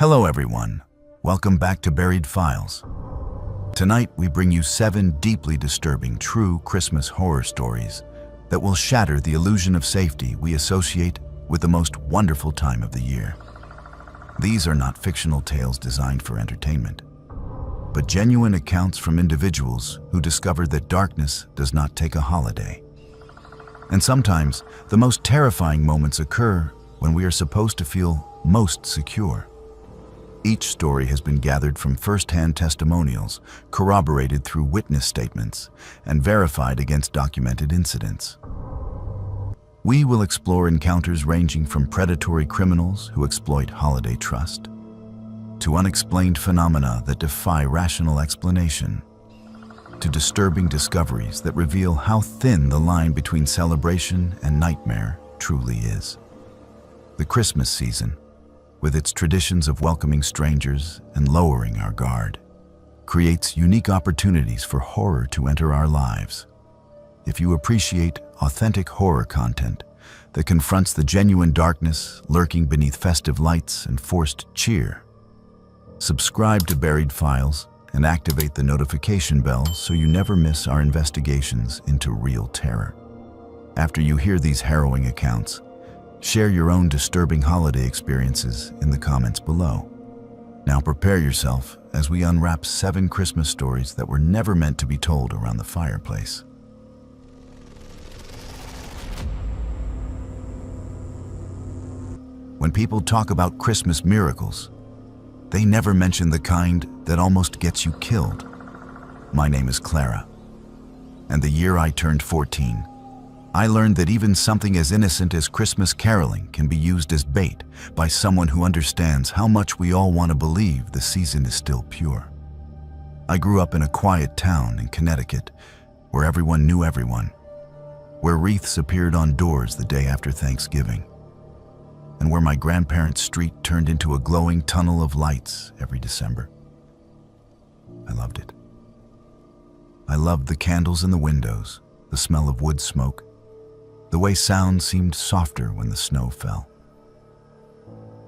Hello everyone, welcome back to Buried Files. Tonight we bring you 7 deeply disturbing true Christmas horror stories that will shatter the illusion of safety we associate with the most wonderful time of the year. These are not fictional tales designed for entertainment, but genuine accounts from individuals who discovered that darkness does not take a holiday. And sometimes the most terrifying moments occur when we are supposed to feel most secure. Each story has been gathered from first-hand testimonials, corroborated through witness statements, and verified against documented incidents. We will explore encounters ranging from predatory criminals who exploit holiday trust, to unexplained phenomena that defy rational explanation, to disturbing discoveries that reveal how thin the line between celebration and nightmare truly is. The Christmas season, with its traditions of welcoming strangers and lowering our guard, creates unique opportunities for horror to enter our lives. If you appreciate authentic horror content that confronts the genuine darkness lurking beneath festive lights and forced cheer, subscribe to Buried Files and activate the notification bell so you never miss our investigations into real terror. After you hear these harrowing accounts, share your own disturbing holiday experiences in the comments below. Now prepare yourself as we unwrap 7 Christmas stories that were never meant to be told around the fireplace. When people talk about Christmas miracles, they never mention the kind that almost gets you killed. My name is Clara, and the year I turned 14, I learned that even something as innocent as Christmas caroling can be used as bait by someone who understands how much we all want to believe the season is still pure. I grew up in a quiet town in Connecticut where everyone knew everyone, where wreaths appeared on doors the day after Thanksgiving, and where my grandparents' street turned into a glowing tunnel of lights every December. I loved it. I loved the candles in the windows, the smell of wood smoke, the way sound seemed softer when the snow fell.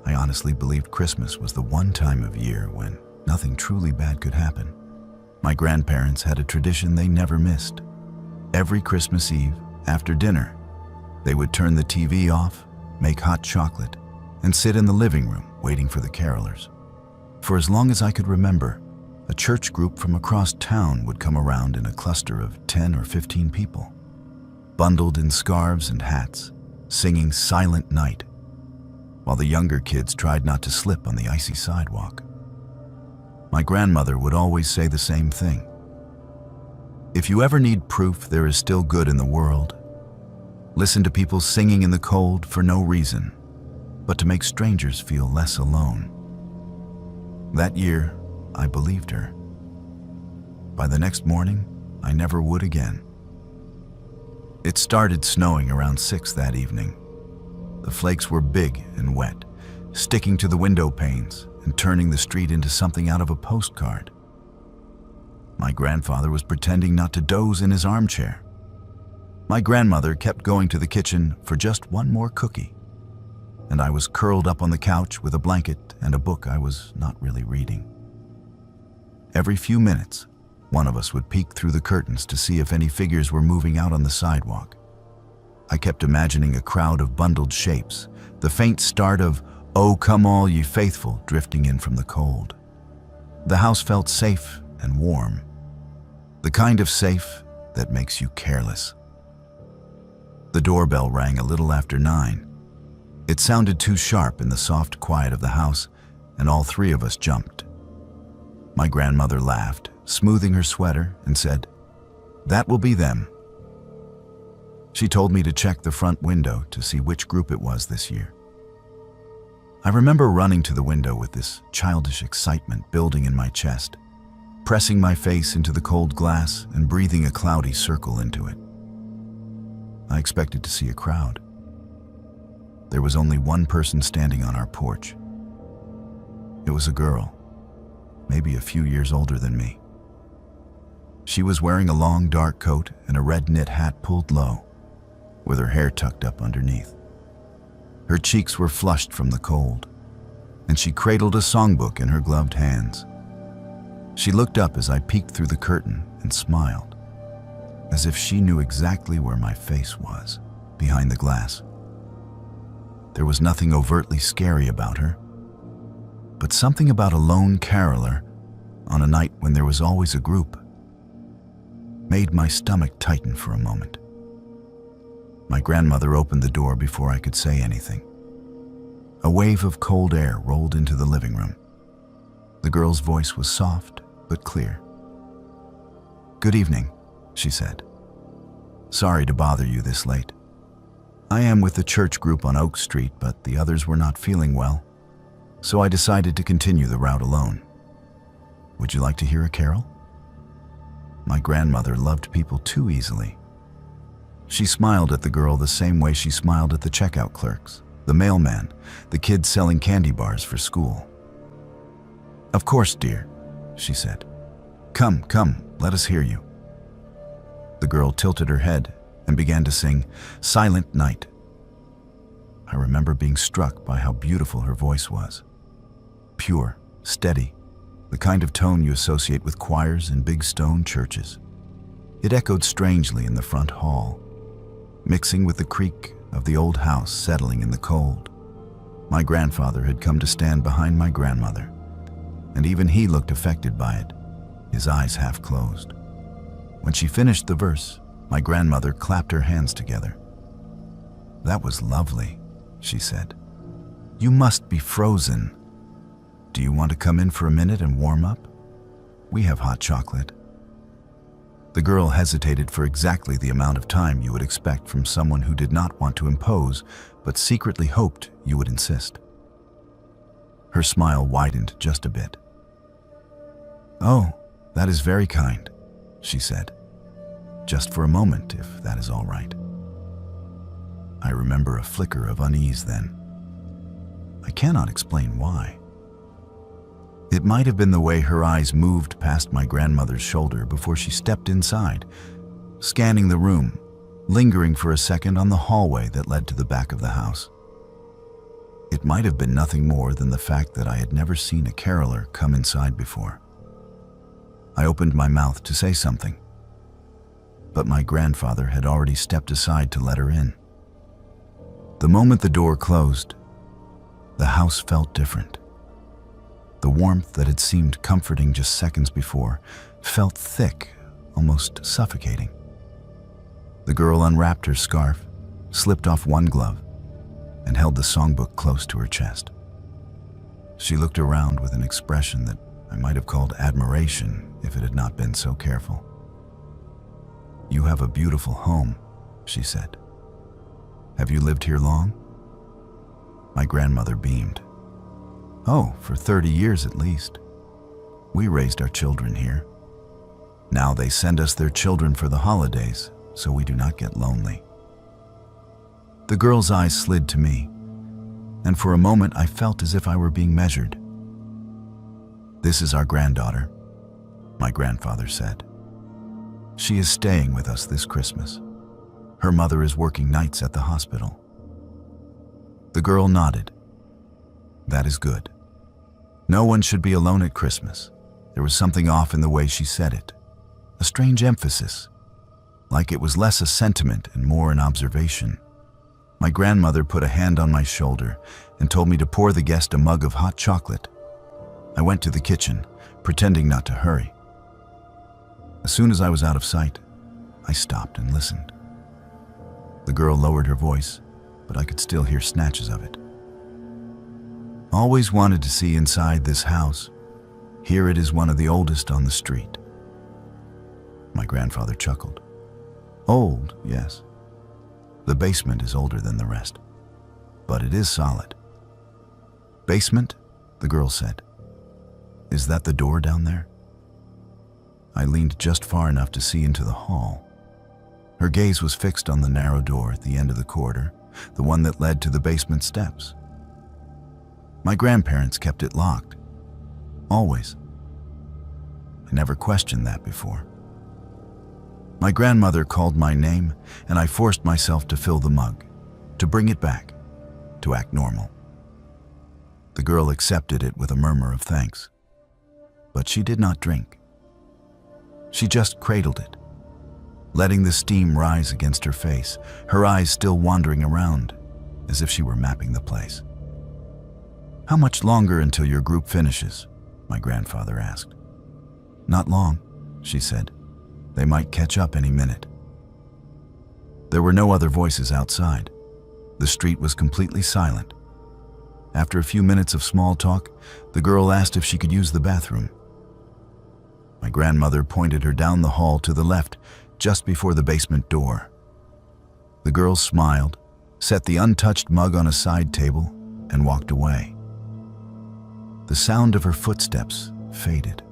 I honestly believed Christmas was the one time of year when nothing truly bad could happen. My grandparents had a tradition they never missed. Every Christmas Eve, after dinner, they would turn the TV off, make hot chocolate, and sit in the living room waiting for the carolers. For as long as I could remember, a church group from across town would come around in a cluster of 10 or 15 people, bundled in scarves and hats, singing Silent Night, while the younger kids tried not to slip on the icy sidewalk. My grandmother would always say the same thing. If you ever need proof there is still good in the world, listen to people singing in the cold for no reason, but to make strangers feel less alone. That year, I believed her. By the next morning, I never would again. It started snowing around 6 that evening. The flakes were big and wet, sticking to the window panes and turning the street into something out of a postcard. My grandfather was pretending not to doze in his armchair. My grandmother kept going to the kitchen for just one more cookie, and I was curled up on the couch with a blanket and a book I was not really reading. Every few minutes, one of us would peek through the curtains to see if any figures were moving out on the sidewalk. I kept imagining a crowd of bundled shapes, the faint start of "Oh, come all ye faithful" drifting in from the cold. The house felt safe and warm, the kind of safe that makes you careless. The doorbell rang a little after 9. It sounded too sharp in the soft quiet of the house, and all 3 of us jumped. My grandmother laughed, smoothing her sweater, and said, "That will be them." She told me to check the front window to see which group it was this year. I remember running to the window with this childish excitement building in my chest, pressing my face into the cold glass and breathing a cloudy circle into it. I expected to see a crowd. There was only one person standing on our porch. It was a girl, maybe a few years older than me. She was wearing a long dark coat and a red knit hat pulled low, with her hair tucked up underneath. Her cheeks were flushed from the cold, and she cradled a songbook in her gloved hands. She looked up as I peeked through the curtain and smiled, as if she knew exactly where my face was, behind the glass. There was nothing overtly scary about her, but something about a lone caroler on a night when there was always a group made my stomach tighten for a moment. My grandmother opened the door before I could say anything. A wave of cold air rolled into the living room. The girl's voice was soft but clear. "Good evening," she said. "Sorry to bother you this late. I am with the church group on Oak Street, but the others were not feeling well, so I decided to continue the route alone. Would you like to hear a carol?" My grandmother loved people too easily. She smiled at the girl the same way she smiled at the checkout clerks, the mailman, the kids selling candy bars for school. "Of course, dear," she said. Come, let us hear you." The girl tilted her head and began to sing Silent Night. I remember being struck by how beautiful her voice was. Pure, steady, the kind of tone you associate with choirs in big stone churches. It echoed strangely in the front hall, mixing with the creak of the old house settling in the cold. My grandfather had come to stand behind my grandmother, and even he looked affected by it, his eyes half closed. When she finished the verse, my grandmother clapped her hands together. "That was lovely," she said. "You must be frozen. Do you want to come in for a minute and warm up? We have hot chocolate." The girl hesitated for exactly the amount of time you would expect from someone who did not want to impose, but secretly hoped you would insist. Her smile widened just a bit. "Oh, that is very kind," she said. "Just for a moment, if that is all right." I remember a flicker of unease then. I cannot explain why. It might have been the way her eyes moved past my grandmother's shoulder before she stepped inside, scanning the room, lingering for a second on the hallway that led to the back of the house. It might have been nothing more than the fact that I had never seen a caroler come inside before. I opened my mouth to say something, but my grandfather had already stepped aside to let her in. The moment the door closed, the house felt different. The warmth that had seemed comforting just seconds before felt thick, almost suffocating. The girl unwrapped her scarf, slipped off one glove, and held the songbook close to her chest. She looked around with an expression that I might have called admiration if it had not been so careful. "You have a beautiful home," she said. "Have you lived here long?" My grandmother beamed. "Oh, for 30 years at least. We raised our children here. Now they send us their children for the holidays, so we do not get lonely." The girl's eyes slid to me, and for a moment I felt as if I were being measured. "This is our granddaughter," my grandfather said. "She is staying with us this Christmas. Her mother is working nights at the hospital." The girl nodded. "That is good. No one should be alone at Christmas." There was something off in the way she said it, a strange emphasis, like it was less a sentiment and more an observation. My grandmother put a hand on my shoulder and told me to pour the guest a mug of hot chocolate. I went to the kitchen, pretending not to hurry. As soon as I was out of sight, I stopped and listened. The girl lowered her voice, but I could still hear snatches of it. "Always wanted to see inside this house. Here it is one of the oldest on the street." My grandfather chuckled. "Old, yes. The basement is older than the rest, but it is solid." "Basement?" the girl said. "Is that the door down there?" I leaned just far enough to see into the hall. Her gaze was fixed on the narrow door at the end of the corridor, the one that led to the basement steps. My grandparents kept it locked. Always. I never questioned that before. My grandmother called my name, and I forced myself to fill the mug, to bring it back, to act normal. The girl accepted it with a murmur of thanks. But she did not drink. She just cradled it, letting the steam rise against her face, her eyes still wandering around, as if she were mapping the place. "How much longer until your group finishes?" my grandfather asked. "Not long," she said. "They might catch up any minute." There were no other voices outside. The street was completely silent. After a few minutes of small talk, the girl asked if she could use the bathroom. My grandmother pointed her down the hall to the left, just before the basement door. The girl smiled, set the untouched mug on a side table, and walked away. The sound of her footsteps faded.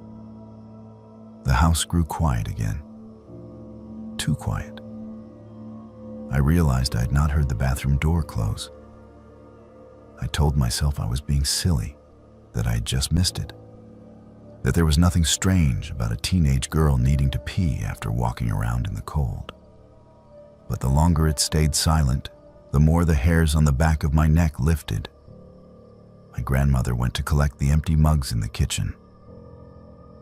The house grew quiet again. Too quiet. I realized I had not heard the bathroom door close. I told myself I was being silly, that I had just missed it, that there was nothing strange about a teenage girl needing to pee after walking around in the cold. But the longer it stayed silent, the more the hairs on the back of my neck lifted. My grandmother went to collect the empty mugs in the kitchen.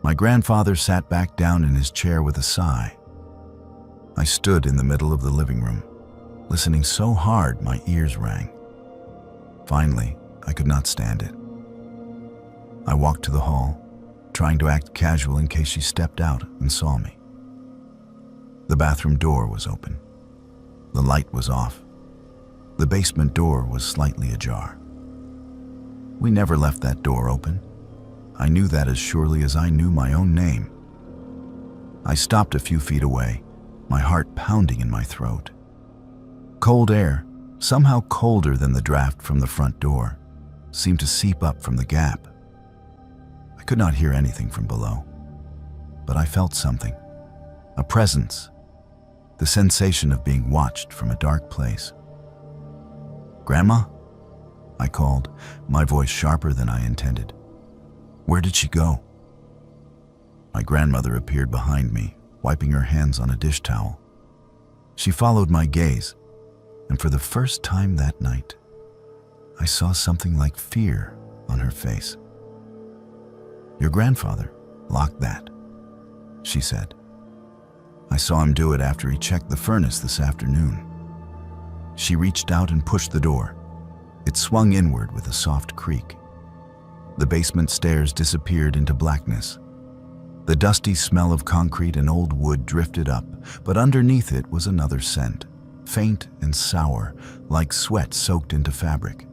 My grandfather sat back down in his chair with a sigh. I stood in the middle of the living room, listening so hard my ears rang. Finally, I could not stand it. I walked to the hall, trying to act casual in case she stepped out and saw me. The bathroom door was open. The light was off. The basement door was slightly ajar. We never left that door open. I knew that as surely as I knew my own name. I stopped a few feet away, my heart pounding in my throat. Cold air, somehow colder than the draft from the front door, seemed to seep up from the gap. I could not hear anything from below, but I felt something, a presence, the sensation of being watched from a dark place. "Grandma?" I called, my voice sharper than I intended. "Where did she go?" My grandmother appeared behind me, wiping her hands on a dish towel. She followed my gaze, and for the first time that night, I saw something like fear on her face. "Your grandfather locked that," she said. "I saw him do it after he checked the furnace this afternoon." She reached out and pushed the door. It swung inward with a soft creak. The basement stairs disappeared into blackness. The dusty smell of concrete and old wood drifted up, but underneath it was another scent, faint and sour, like sweat soaked into fabric.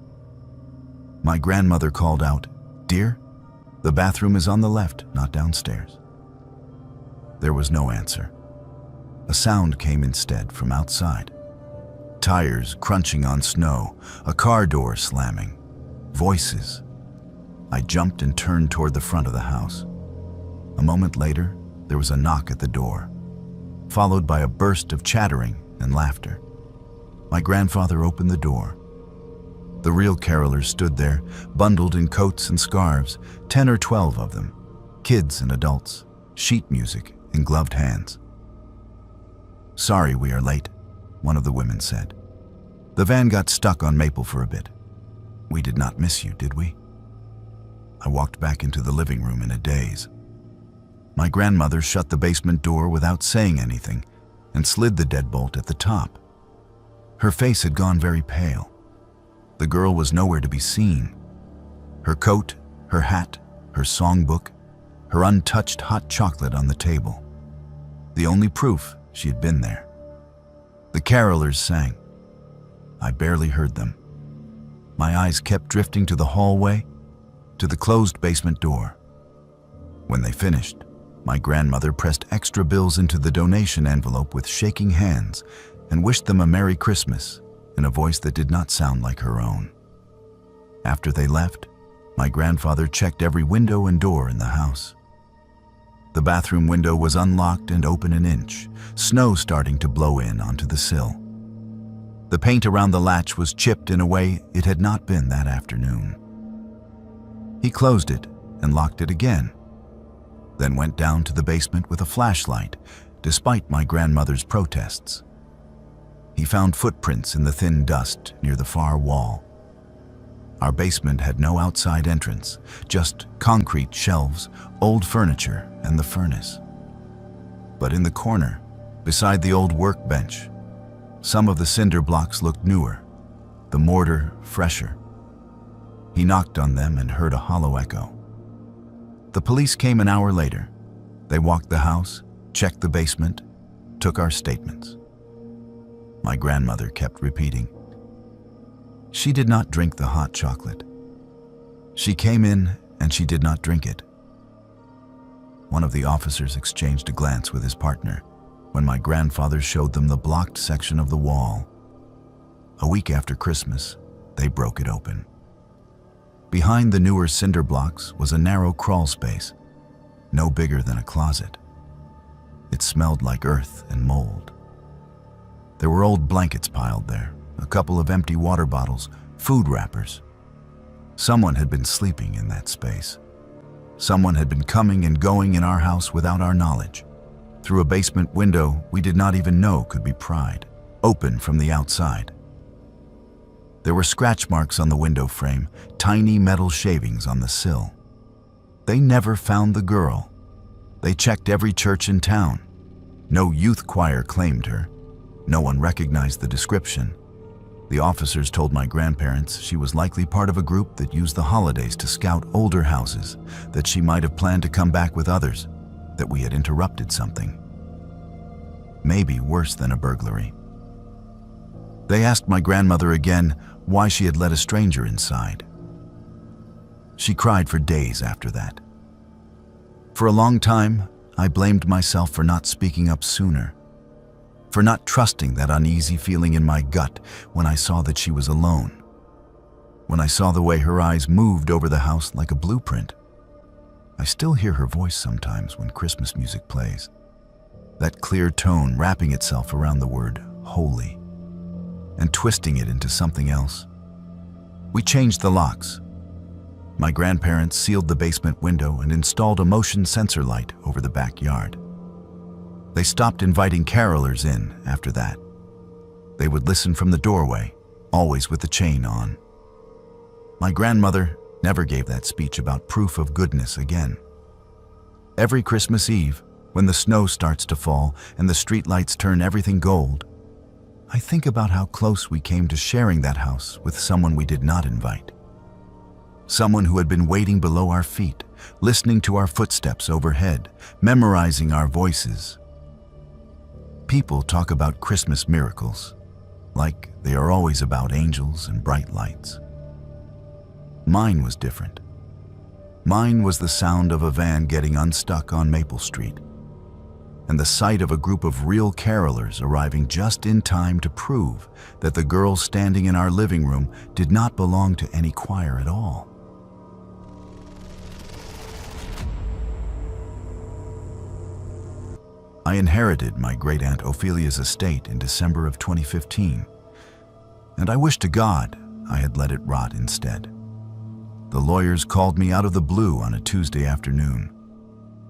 My grandmother called out, "Dear, the bathroom is on the left, not downstairs." There was no answer. A sound came instead from outside. Tires crunching on snow, a car door slamming, voices. I jumped and turned toward the front of the house. A moment later, there was a knock at the door, followed by a burst of chattering and laughter. My grandfather opened the door. The real carolers stood there, bundled in coats and scarves, 10 or 12 of them, kids and adults, sheet music in gloved hands. "Sorry we are late," one of the women said. "The van got stuck on Maple for a bit. We did not miss you, did we?" I walked back into the living room in a daze. My grandmother shut the basement door without saying anything and slid the deadbolt at the top. Her face had gone very pale. The girl was nowhere to be seen. Her coat, her hat, her songbook, her untouched hot chocolate on the table. The only proof she had been there. The carolers sang. I barely heard them. My eyes kept drifting to the hallway, to the closed basement door. When they finished, my grandmother pressed extra bills into the donation envelope with shaking hands and wished them a Merry Christmas in a voice that did not sound like her own. After they left, my grandfather checked every window and door in the house. The bathroom window was unlocked and open an inch, snow starting to blow in onto the sill. The paint around the latch was chipped in a way it had not been that afternoon. He closed it and locked it again, then went down to the basement with a flashlight, despite my grandmother's protests. He found footprints in the thin dust near the far wall. Our basement had no outside entrance, just concrete shelves, old furniture, and the furnace. But in the corner, beside the old workbench, some of the cinder blocks looked newer, the mortar fresher. He knocked on them and heard a hollow echo. The police came an hour later. They walked the house, checked the basement, took our statements. My grandmother kept repeating. She did not drink the hot chocolate. She came in and she did not drink it. One of the officers exchanged a glance with his partner when my grandfather showed them the blocked section of the wall. A week after Christmas, they broke it open. Behind the newer cinder blocks was a narrow crawl space, no bigger than a closet. It smelled like earth and mold. There were old blankets piled there, a couple of empty water bottles, food wrappers. Someone had been sleeping in that space. Someone had been coming and going in our house without our knowledge, through a basement window we did not even know could be pried, open from the outside. There were scratch marks on the window frame, tiny metal shavings on the sill. They never found the girl. They checked every church in town. No youth choir claimed her. No one recognized the description. The officers told my grandparents she was likely part of a group that used the holidays to scout older houses, that she might have planned to come back with others, that we had interrupted something. Maybe worse than a burglary. They asked my grandmother again why she had let a stranger inside. She cried for days after that. For a long time, I blamed myself for not speaking up sooner, for not trusting that uneasy feeling in my gut when I saw that she was alone, when I saw the way her eyes moved over the house like a blueprint. I still hear her voice sometimes when Christmas music plays, that clear tone wrapping itself around the word holy and twisting it into something else. We changed the locks. My grandparents sealed the basement window and installed a motion sensor light over the backyard. They stopped inviting carolers in after that. They would listen from the doorway, always with the chain on. My grandmother never gave that speech about proof of goodness again. Every Christmas Eve, when the snow starts to fall and the streetlights turn everything gold, I think about how close we came to sharing that house with someone we did not invite. Someone who had been waiting below our feet, listening to our footsteps overhead, memorizing our voices. People talk about Christmas miracles, like they are always about angels and bright lights. Mine was different. Mine was the sound of a van getting unstuck on Maple Street, and the sight of a group of real carolers arriving just in time to prove that the girl standing in our living room did not belong to any choir at all. I inherited my great-aunt Ophelia's estate in December of 2015, and I wish to God I had let it rot instead. The lawyers called me out of the blue on a Tuesday afternoon,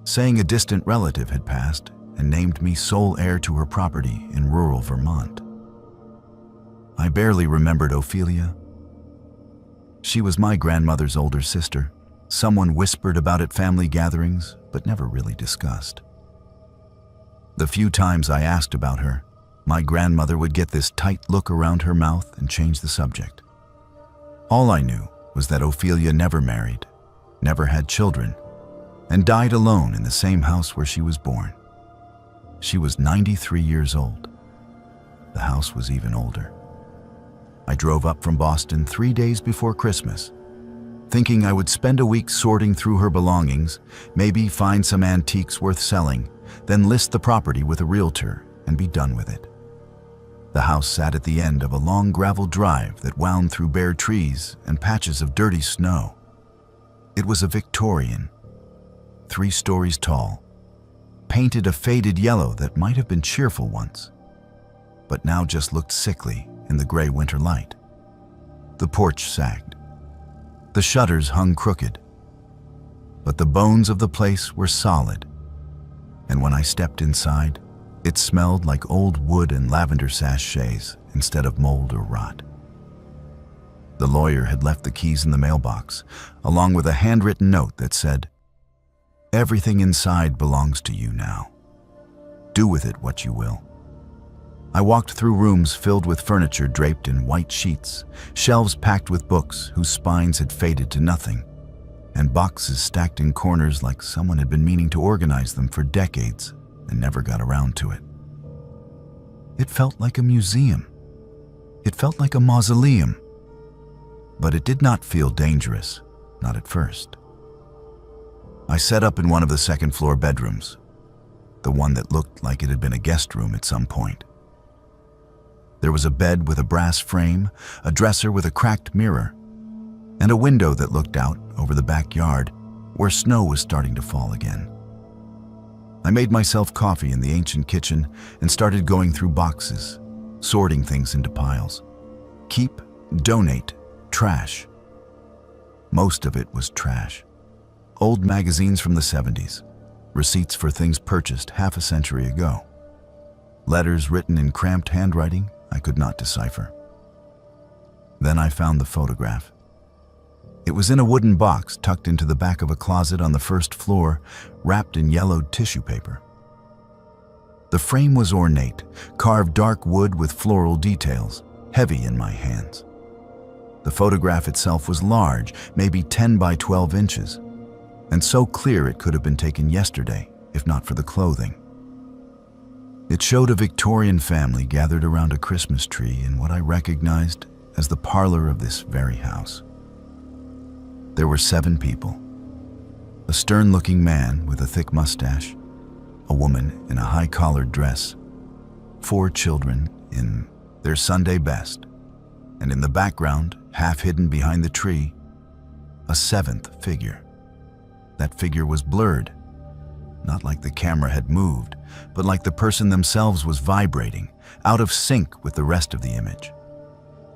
saying a distant relative had passed and named me sole heir to her property in rural Vermont. I barely remembered Ophelia. She was my grandmother's older sister, someone whispered about at family gatherings but never really discussed. The few times I asked about her, my grandmother would get this tight look around her mouth and change the subject. All I knew was that Ophelia never married, never had children, and died alone in the same house where she was born. She was 93 years old. The house was even older. I drove up from Boston 3 days before Christmas, thinking I would spend a week sorting through her belongings, maybe find some antiques worth selling, then list the property with a realtor and be done with it. The house sat at the end of a long gravel drive that wound through bare trees and patches of dirty snow. It was a Victorian, 3 stories tall, painted a faded yellow that might have been cheerful once, but now just looked sickly in the gray winter light. The porch sagged. The shutters hung crooked, but the bones of the place were solid, and when I stepped inside, it smelled like old wood and lavender sachets instead of mold or rot. The lawyer had left the keys in the mailbox, along with a handwritten note that said, "Everything inside belongs to you now. Do with it what you will." I walked through rooms filled with furniture draped in white sheets, shelves packed with books whose spines had faded to nothing, and boxes stacked in corners like someone had been meaning to organize them for decades and never got around to it. It felt like a museum. It felt like a mausoleum. But it did not feel dangerous, not at first. I set up in one of the second-floor bedrooms, the one that looked like it had been a guest room at some point. There was a bed with a brass frame, a dresser with a cracked mirror, and a window that looked out over the backyard where snow was starting to fall again. I made myself coffee in the ancient kitchen and started going through boxes, sorting things into piles. Keep, donate, trash. Most of it was trash. Old magazines from the 70s, receipts for things purchased half a century ago. Letters written in cramped handwriting I could not decipher. Then I found the photograph. It was in a wooden box tucked into the back of a closet on the first floor, wrapped in yellowed tissue paper. The frame was ornate, carved dark wood with floral details, heavy in my hands. The photograph itself was large, maybe 10 by 12 inches, and so clear it could have been taken yesterday, if not for the clothing. It showed a Victorian family gathered around a Christmas tree in what I recognized as the parlor of this very house. There were 7 people. A stern-looking man with a thick mustache, a woman in a high-collared dress, 4 children in their Sunday best, and in the background, half hidden behind the tree, a 7th figure. That figure was blurred, not like the camera had moved, but like the person themselves was vibrating, out of sync with the rest of the image.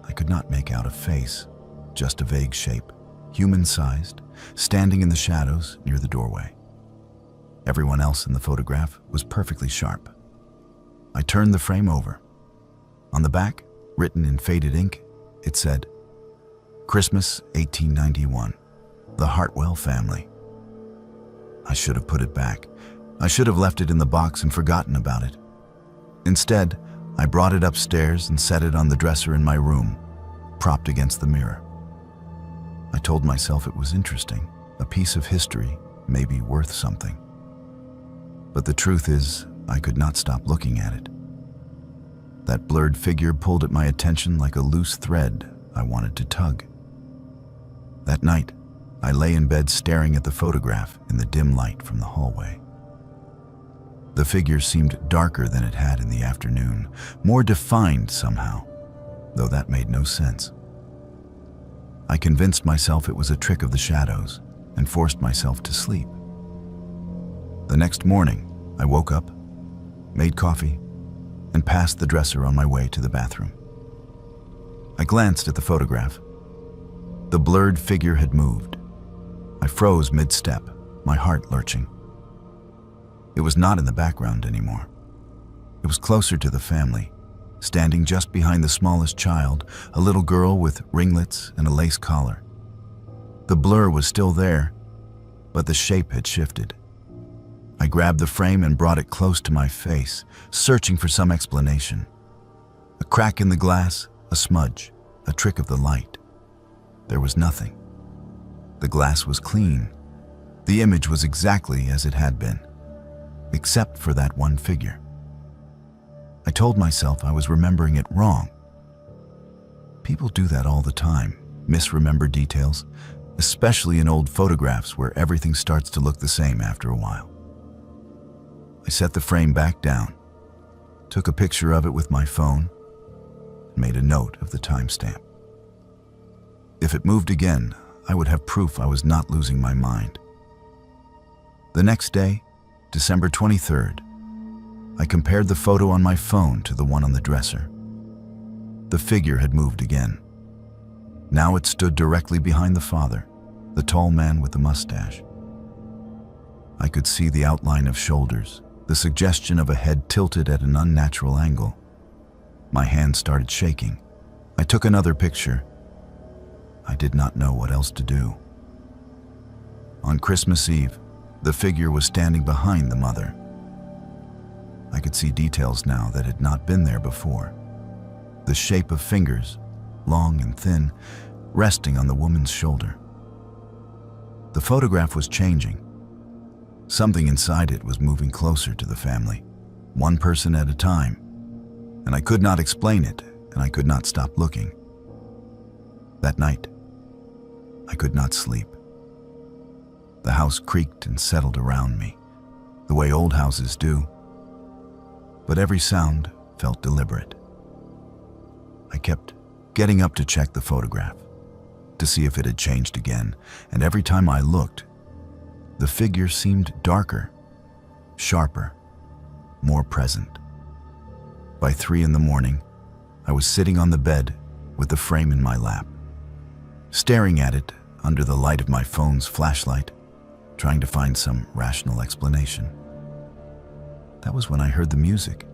I could not make out a face, just a vague shape, human-sized, standing in the shadows near the doorway. Everyone else in the photograph was perfectly sharp. I turned the frame over. On the back, written in faded ink, it said, "Christmas 1891, the Hartwell family." I should have put it back. I should have left it in the box and forgotten about it. Instead, I brought it upstairs and set it on the dresser in my room, propped against the mirror. I told myself it was interesting, a piece of history, maybe worth something. But the truth is, I could not stop looking at it. That blurred figure pulled at my attention like a loose thread I wanted to tug. That night, I lay in bed staring at the photograph in the dim light from the hallway. The figure seemed darker than it had in the afternoon, more defined somehow, though that made no sense. I convinced myself it was a trick of the shadows and forced myself to sleep. The next morning, I woke up, made coffee, and passed the dresser on my way to the bathroom. I glanced at the photograph. The blurred figure had moved. I froze mid-step, my heart lurching. It was not in the background anymore. It was closer to the family, standing just behind the smallest child, a little girl with ringlets and a lace collar. The blur was still there, but the shape had shifted. I grabbed the frame and brought it close to my face, searching for some explanation. A crack in the glass, a smudge, a trick of the light. There was nothing. The glass was clean. The image was exactly as it had been, except for that one figure. I told myself I was remembering it wrong. People do that all the time, misremember details, especially in old photographs where everything starts to look the same after a while. I set the frame back down, took a picture of it with my phone, and made a note of the timestamp. If it moved again, I would have proof I was not losing my mind. The next day, December 23rd, I compared the photo on my phone to the one on the dresser. The figure had moved again. Now it stood directly behind the father, the tall man with the mustache. I could see the outline of shoulders, the suggestion of a head tilted at an unnatural angle. My hand started shaking. I took another picture. I did not know what else to do. On Christmas Eve, the figure was standing behind the mother. I could see details now that had not been there before. The shape of fingers, long and thin, resting on the woman's shoulder. The photograph was changing. Something inside it was moving closer to the family, one person at a time, and I could not explain it, and I could not stop looking. That night, I could not sleep. The house creaked and settled around me, the way old houses do, but every sound felt deliberate. I kept getting up to check the photograph, to see if it had changed again, and every time I looked, the figure seemed darker, sharper, more present. By 3 a.m, I was sitting on the bed with the frame in my lap, staring at it under the light of my phone's flashlight, trying to find some rational explanation. That was when I heard the music.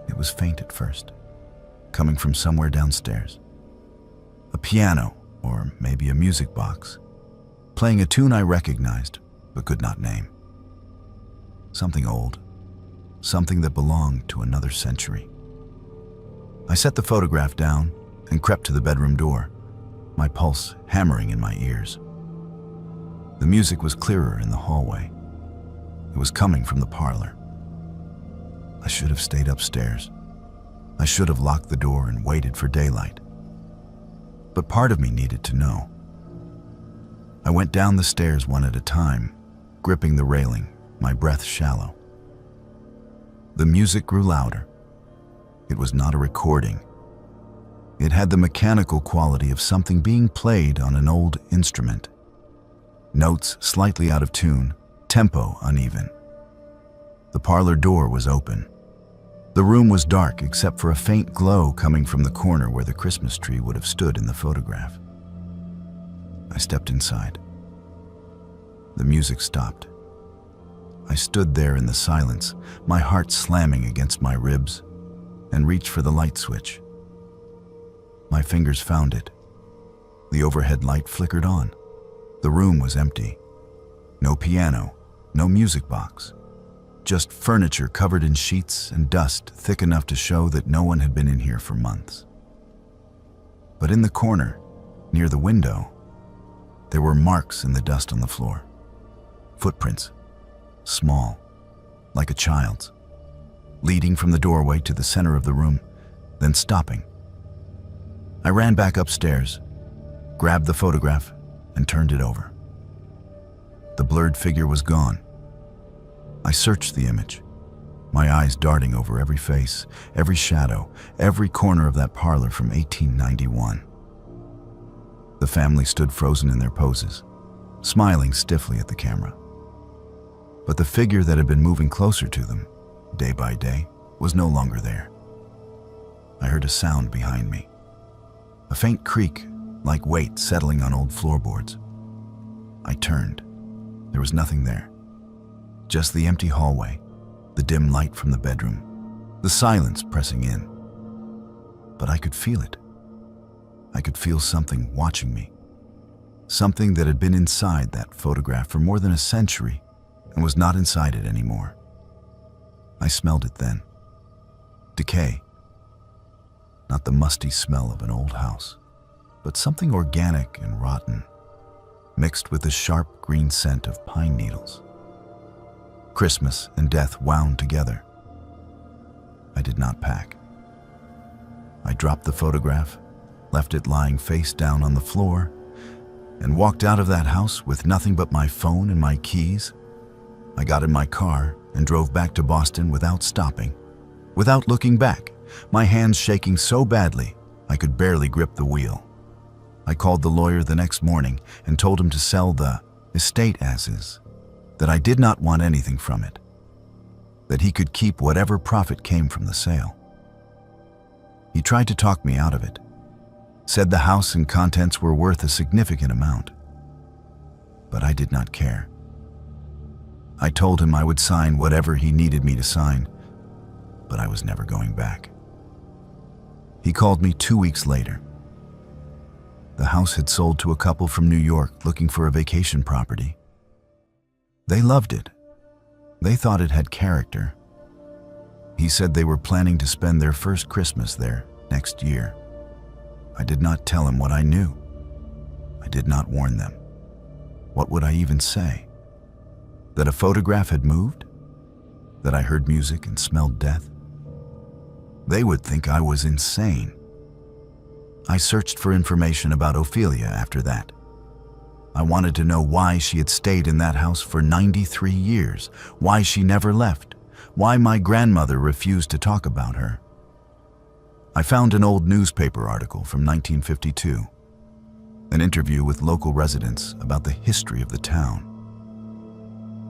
It was faint at first, coming from somewhere downstairs. A piano, or maybe a music box, playing a tune I recognized but could not name. Something old, something that belonged to another century. I set the photograph down and crept to the bedroom door, my pulse hammering in my ears. The music was clearer in the hallway. It was coming from the parlor. I should have stayed upstairs. I should have locked the door and waited for daylight. But part of me needed to know. I went down the stairs one at a time, gripping the railing, my breath shallow. The music grew louder. It was not a recording. It had the mechanical quality of something being played on an old instrument. Notes slightly out of tune, tempo uneven. The parlor door was open. The room was dark except for a faint glow coming from the corner where the Christmas tree would have stood in the photograph. I stepped inside. The music stopped. I stood there in the silence, my heart slamming against my ribs, and reached for the light switch. My fingers found it. The overhead light flickered on. The room was empty. No piano, no music box. Just furniture covered in sheets and dust thick enough to show that no one had been in here for months. But in the corner, near the window, there were marks in the dust on the floor. Footprints, small, like a child's, leading from the doorway to the center of the room, then stopping. I ran back upstairs, grabbed the photograph, and turned it over. The blurred figure was gone. I searched the image, my eyes darting over every face, every shadow, every corner of that parlor from 1891. The family stood frozen in their poses, smiling stiffly at the camera. But the figure that had been moving closer to them, day by day, was no longer there. I heard a sound behind me, a faint creak like weight settling on old floorboards. I turned. There was nothing there. Just the empty hallway, the dim light from the bedroom, the silence pressing in. But I could feel it. I could feel something watching me. Something that had been inside that photograph for more than a century and was not inside it anymore. I smelled it then. Decay. Not the musty smell of an old house, but something organic and rotten, mixed with the sharp green scent of pine needles. Christmas and death wound together. I did not pack. I dropped the photograph, left it lying face down on the floor, and walked out of that house with nothing but my phone and my keys. I got in my car and drove back to Boston without stopping, without looking back, my hands shaking so badly I could barely grip the wheel. I called the lawyer the next morning and told him to sell the estate as is, that I did not want anything from it, that he could keep whatever profit came from the sale. He tried to talk me out of it, said the house and contents were worth a significant amount, but I did not care. I told him I would sign whatever he needed me to sign, but I was never going back. He called me 2 weeks later. The house had sold to a couple from New York looking for a vacation property. They loved it. They thought it had character. He said they were planning to spend their first Christmas there next year. I did not tell him what I knew. I did not warn them. What would I even say? That a photograph had moved? That I heard music and smelled death? They would think I was insane. I searched for information about Ophelia after that. I wanted to know why she had stayed in that house for 93 years, why she never left, why my grandmother refused to talk about her. I found an old newspaper article from 1952, an interview with local residents about the history of the town.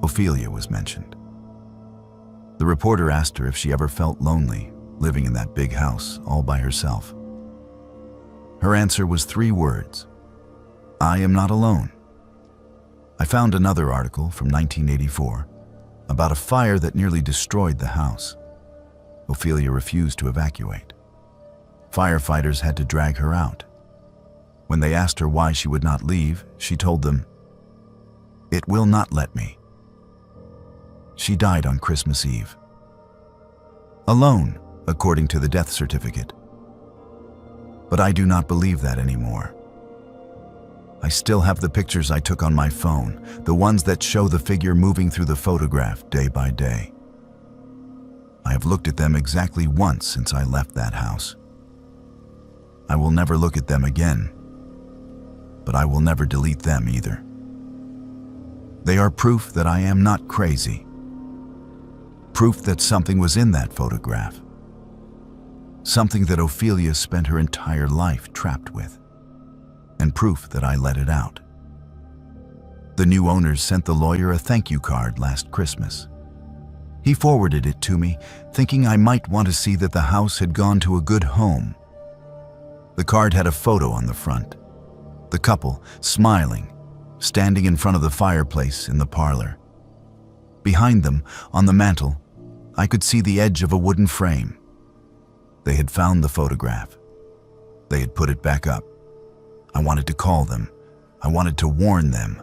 Ophelia was mentioned. The reporter asked her if she ever felt lonely, living in that big house all by herself. Her answer was 3 words: I am not alone. I found another article from 1984 about a fire that nearly destroyed the house. Ophelia refused to evacuate. Firefighters had to drag her out. When they asked her why she would not leave, she told them, "It will not let me." She died on Christmas Eve. Alone, according to the death certificate. But I do not believe that anymore. I still have the pictures I took on my phone, the ones that show the figure moving through the photograph day by day. I have looked at them exactly once since I left that house. I will never look at them again, but I will never delete them either. They are proof that I am not crazy. Proof that something was in that photograph. Something that Ophelia spent her entire life trapped with. And proof that I let it out. The new owners sent the lawyer a thank you card last Christmas. He forwarded it to me, thinking I might want to see that the house had gone to a good home. The card had a photo on the front. The couple, smiling, standing in front of the fireplace in the parlor. Behind them, on the mantel, I could see the edge of a wooden frame. They had found the photograph. They had put it back up. I wanted to call them. I wanted to warn them.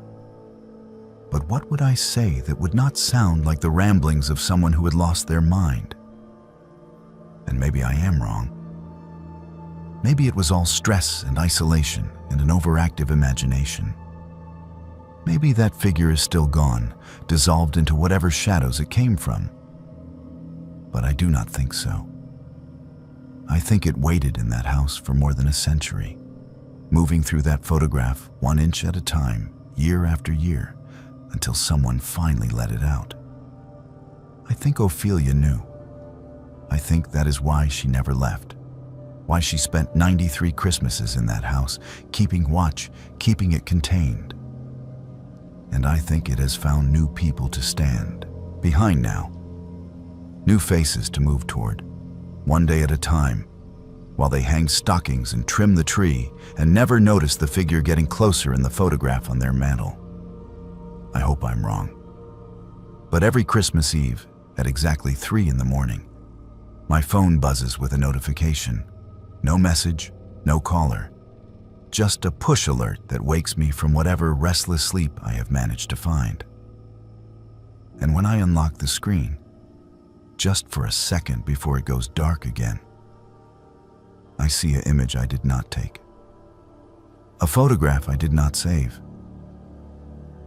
But what would I say that would not sound like the ramblings of someone who had lost their mind? And maybe I am wrong. Maybe it was all stress and isolation and an overactive imagination. Maybe that figure is still gone, dissolved into whatever shadows it came from. But I do not think so. I think it waited in that house for more than a century, moving through that photograph 1 inch at a time, year after year, until someone finally let it out. I think Ophelia knew. I think that is why she never left, why she spent 93 Christmases in that house, keeping watch, keeping it contained. And I think it has found new people to stand behind now, new faces to move toward, one day at a time, while they hang stockings and trim the tree and never notice the figure getting closer in the photograph on their mantel. I hope I'm wrong. But every Christmas Eve, at exactly 3 in the morning, my phone buzzes with a notification. No message, no caller. Just a push alert that wakes me from whatever restless sleep I have managed to find. And when I unlock the screen, just for a second before it goes dark again, I see an image I did not take. A photograph I did not save.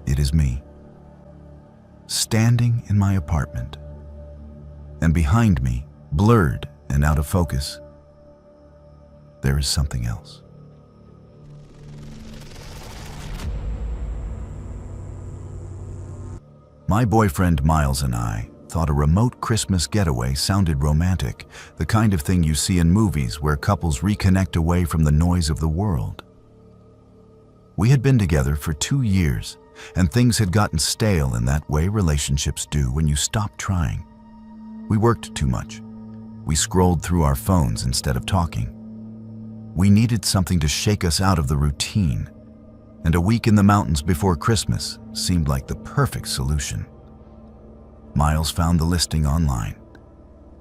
It is me, standing in my apartment, and behind me, blurred and out of focus, there is something else. My boyfriend Miles and I thought a remote Christmas getaway sounded romantic, the kind of thing you see in movies where couples reconnect away from the noise of the world. We had been together for 2 years, and things had gotten stale in that way relationships do when you stop trying. We worked too much. We scrolled through our phones instead of talking. We needed something to shake us out of the routine, and a week in the mountains before Christmas seemed like the perfect solution. Miles found the listing online.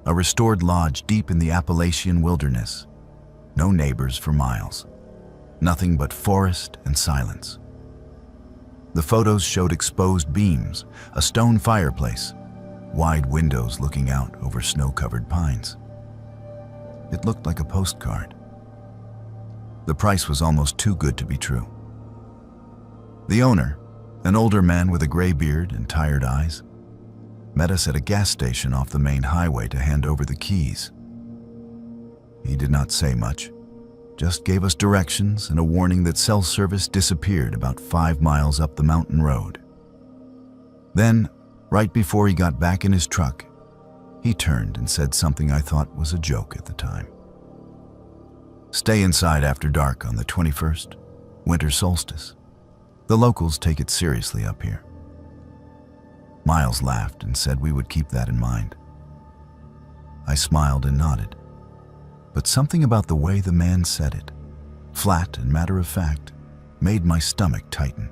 A restored lodge deep in the Appalachian wilderness. No neighbors for Miles. Nothing but forest and silence. The photos showed exposed beams, a stone fireplace, wide windows looking out over snow-covered pines. It looked like a postcard. The price was almost too good to be true. The owner, an older man with a gray beard and tired eyes, met us at a gas station off the main highway to hand over the keys. He did not say much, just gave us directions and a warning that cell service disappeared about 5 miles up the mountain road. Then, right before he got back in his truck, he turned and said something I thought was a joke at the time. Stay inside after dark on the 21st, winter solstice. The locals take it seriously up here. Miles laughed and said we would keep that in mind. I smiled and nodded, but something about the way the man said it, flat and matter-of-fact, made my stomach tighten.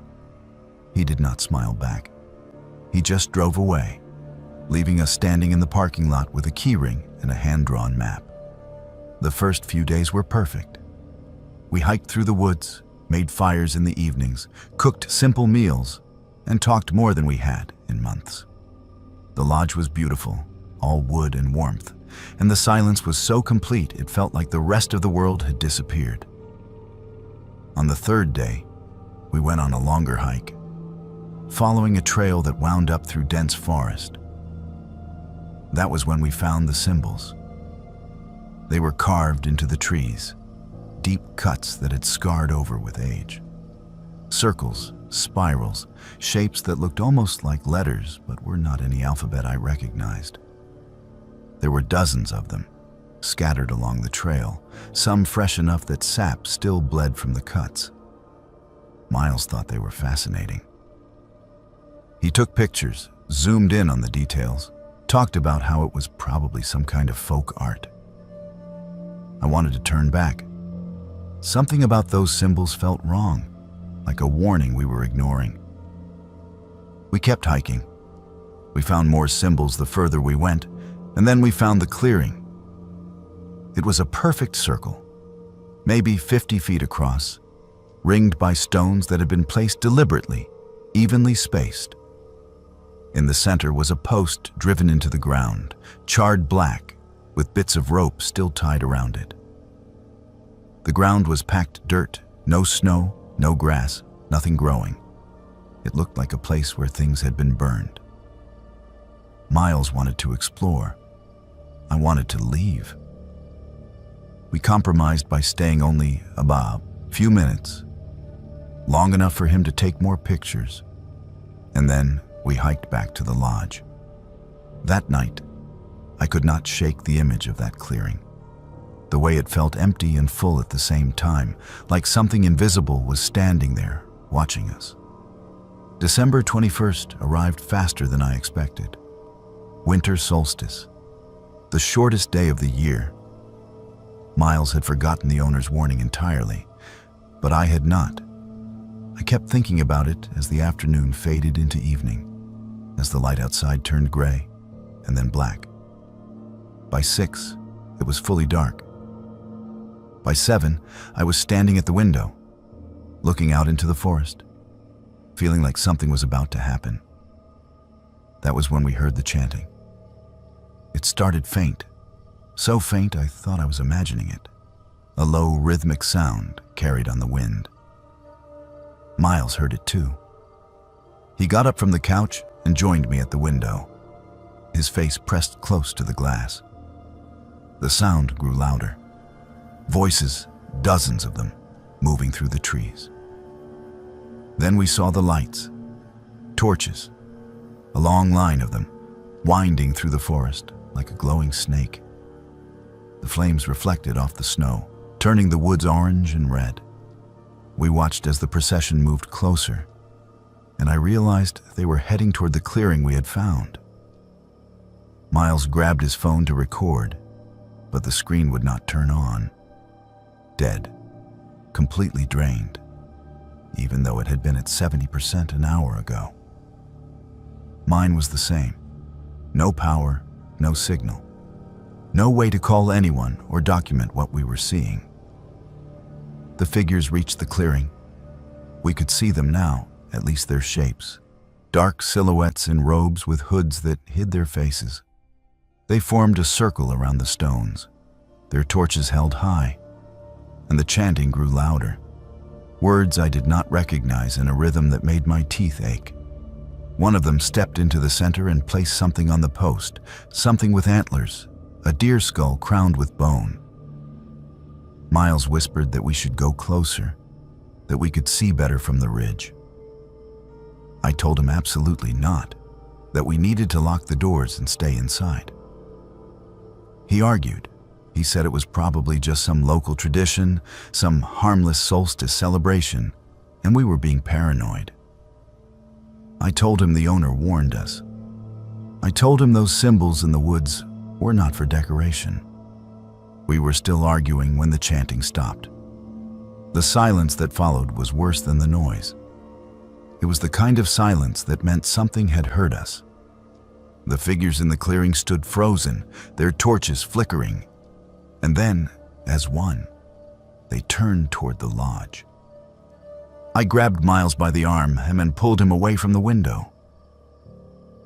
He did not smile back. He just drove away, leaving us standing in the parking lot with a keyring and a hand-drawn map. The first few days were perfect. We hiked through the woods, made fires in the evenings, cooked simple meals, and talked more than we had in months. The lodge was beautiful, all wood and warmth, and the silence was so complete it felt like the rest of the world had disappeared. On the third day, we went on a longer hike, following a trail that wound up through dense forest. That was when we found the symbols. They were carved into the trees, deep cuts that had scarred over with age. Circles, spirals, shapes that looked almost like letters but were not any alphabet I recognized. There were dozens of them, scattered along the trail, some fresh enough that sap still bled from the cuts. Miles thought they were fascinating. He took pictures, zoomed in on the details, talked about how it was probably some kind of folk art. I wanted to turn back. Something about those symbols felt wrong, like a warning we were ignoring. We kept hiking. We found more symbols the further we went, and then we found the clearing. It was a perfect circle, maybe 50 feet across, ringed by stones that had been placed deliberately, evenly spaced. In the center was a post driven into the ground, charred black, with bits of rope still tied around it. The ground was packed dirt, no snow, no grass, nothing growing. It looked like a place where things had been burned. Miles wanted to explore. I wanted to leave. We compromised by staying only a few minutes, long enough for him to take more pictures, and then we hiked back to the lodge. That night, I could not shake the image of that clearing. The way it felt empty and full at the same time, like something invisible was standing there, watching us. December 21st arrived faster than I expected. Winter solstice, the shortest day of the year. Miles had forgotten the owner's warning entirely, but I had not. I kept thinking about it as the afternoon faded into evening, as the light outside turned gray and then black. By 6, it was fully dark. By 7, I was standing at the window, looking out into the forest, feeling like something was about to happen. That was when we heard the chanting. It started faint, so faint I thought I was imagining it, a low rhythmic sound carried on the wind. Miles heard it too. He got up from the couch and joined me at the window, his face pressed close to the glass. The sound grew louder. Voices, dozens of them, moving through the trees. Then we saw the lights, torches, a long line of them, winding through the forest like a glowing snake. The flames reflected off the snow, turning the woods orange and red. We watched as the procession moved closer, and I realized they were heading toward the clearing we had found. Miles grabbed his phone to record, but the screen would not turn on. Dead, completely drained, even though it had been at 70% an hour ago. Mine was the same. No power, no signal. No way to call anyone or document what we were seeing. the figures reached the clearing. We could see them now, at least their shapes. Dark silhouettes in robes with hoods that hid their faces. They formed a circle around the stones, their torches held high, and the chanting grew louder. Words I did not recognize in a rhythm that made my teeth ache. One of them stepped into the center and placed something on the post, something with antlers, a deer skull crowned with bone. Miles whispered that we should go closer, that we could see better from the ridge. I told him absolutely not, that we needed to lock the doors and stay inside. He argued. He said it was probably just some local tradition, some harmless solstice celebration, and we were being paranoid. I told him the owner warned us. I told him those symbols in the woods were not for decoration. We were still arguing when the chanting stopped. The silence that followed was worse than the noise. It was the kind of silence that meant something had hurt us. The figures in the clearing stood frozen, their torches flickering. And then, as one, they turned toward the lodge. I grabbed Miles by the arm and pulled him away from the window.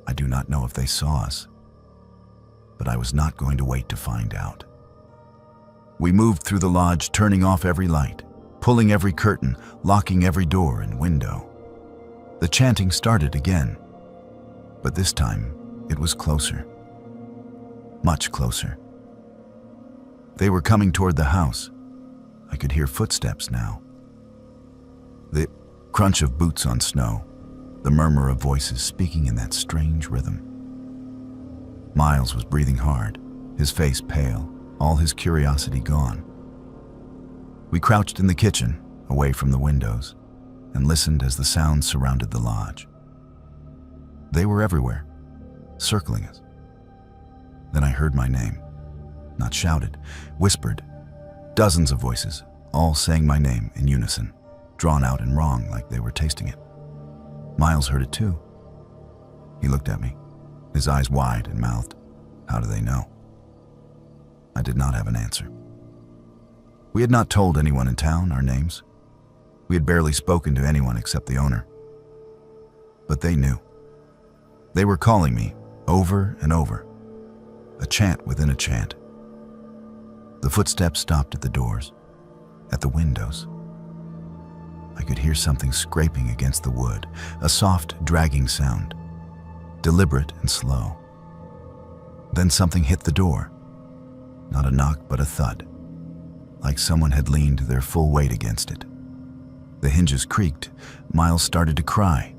I do not know if they saw us, but I was not going to wait to find out. We moved through the lodge, turning off every light, pulling every curtain, locking every door and window. The chanting started again, but this time it was closer, much closer. They were coming toward the house. I could hear footsteps now. The crunch of boots on snow, the murmur of voices speaking in that strange rhythm. Miles was breathing hard, his face pale, all his curiosity gone. We crouched in the kitchen, away from the windows, and listened as the sounds surrounded the lodge. They were everywhere, circling us. Then I heard my name. Not shouted, whispered. Dozens of voices, all saying my name in unison, drawn out and wrong like they were tasting it. Miles heard it too. He looked at me, his eyes wide and mouthed, "How do they know?" I did not have an answer. We had not told anyone in town our names. We had barely spoken to anyone except the owner. But they knew. They were calling me over and over, a chant within a chant. The footsteps stopped at the doors, at the windows. I could hear something scraping against the wood, a soft, dragging sound, deliberate and slow. Then something hit the door. Not a knock, but a thud, like someone had leaned their full weight against it. The hinges creaked. Miles started to cry.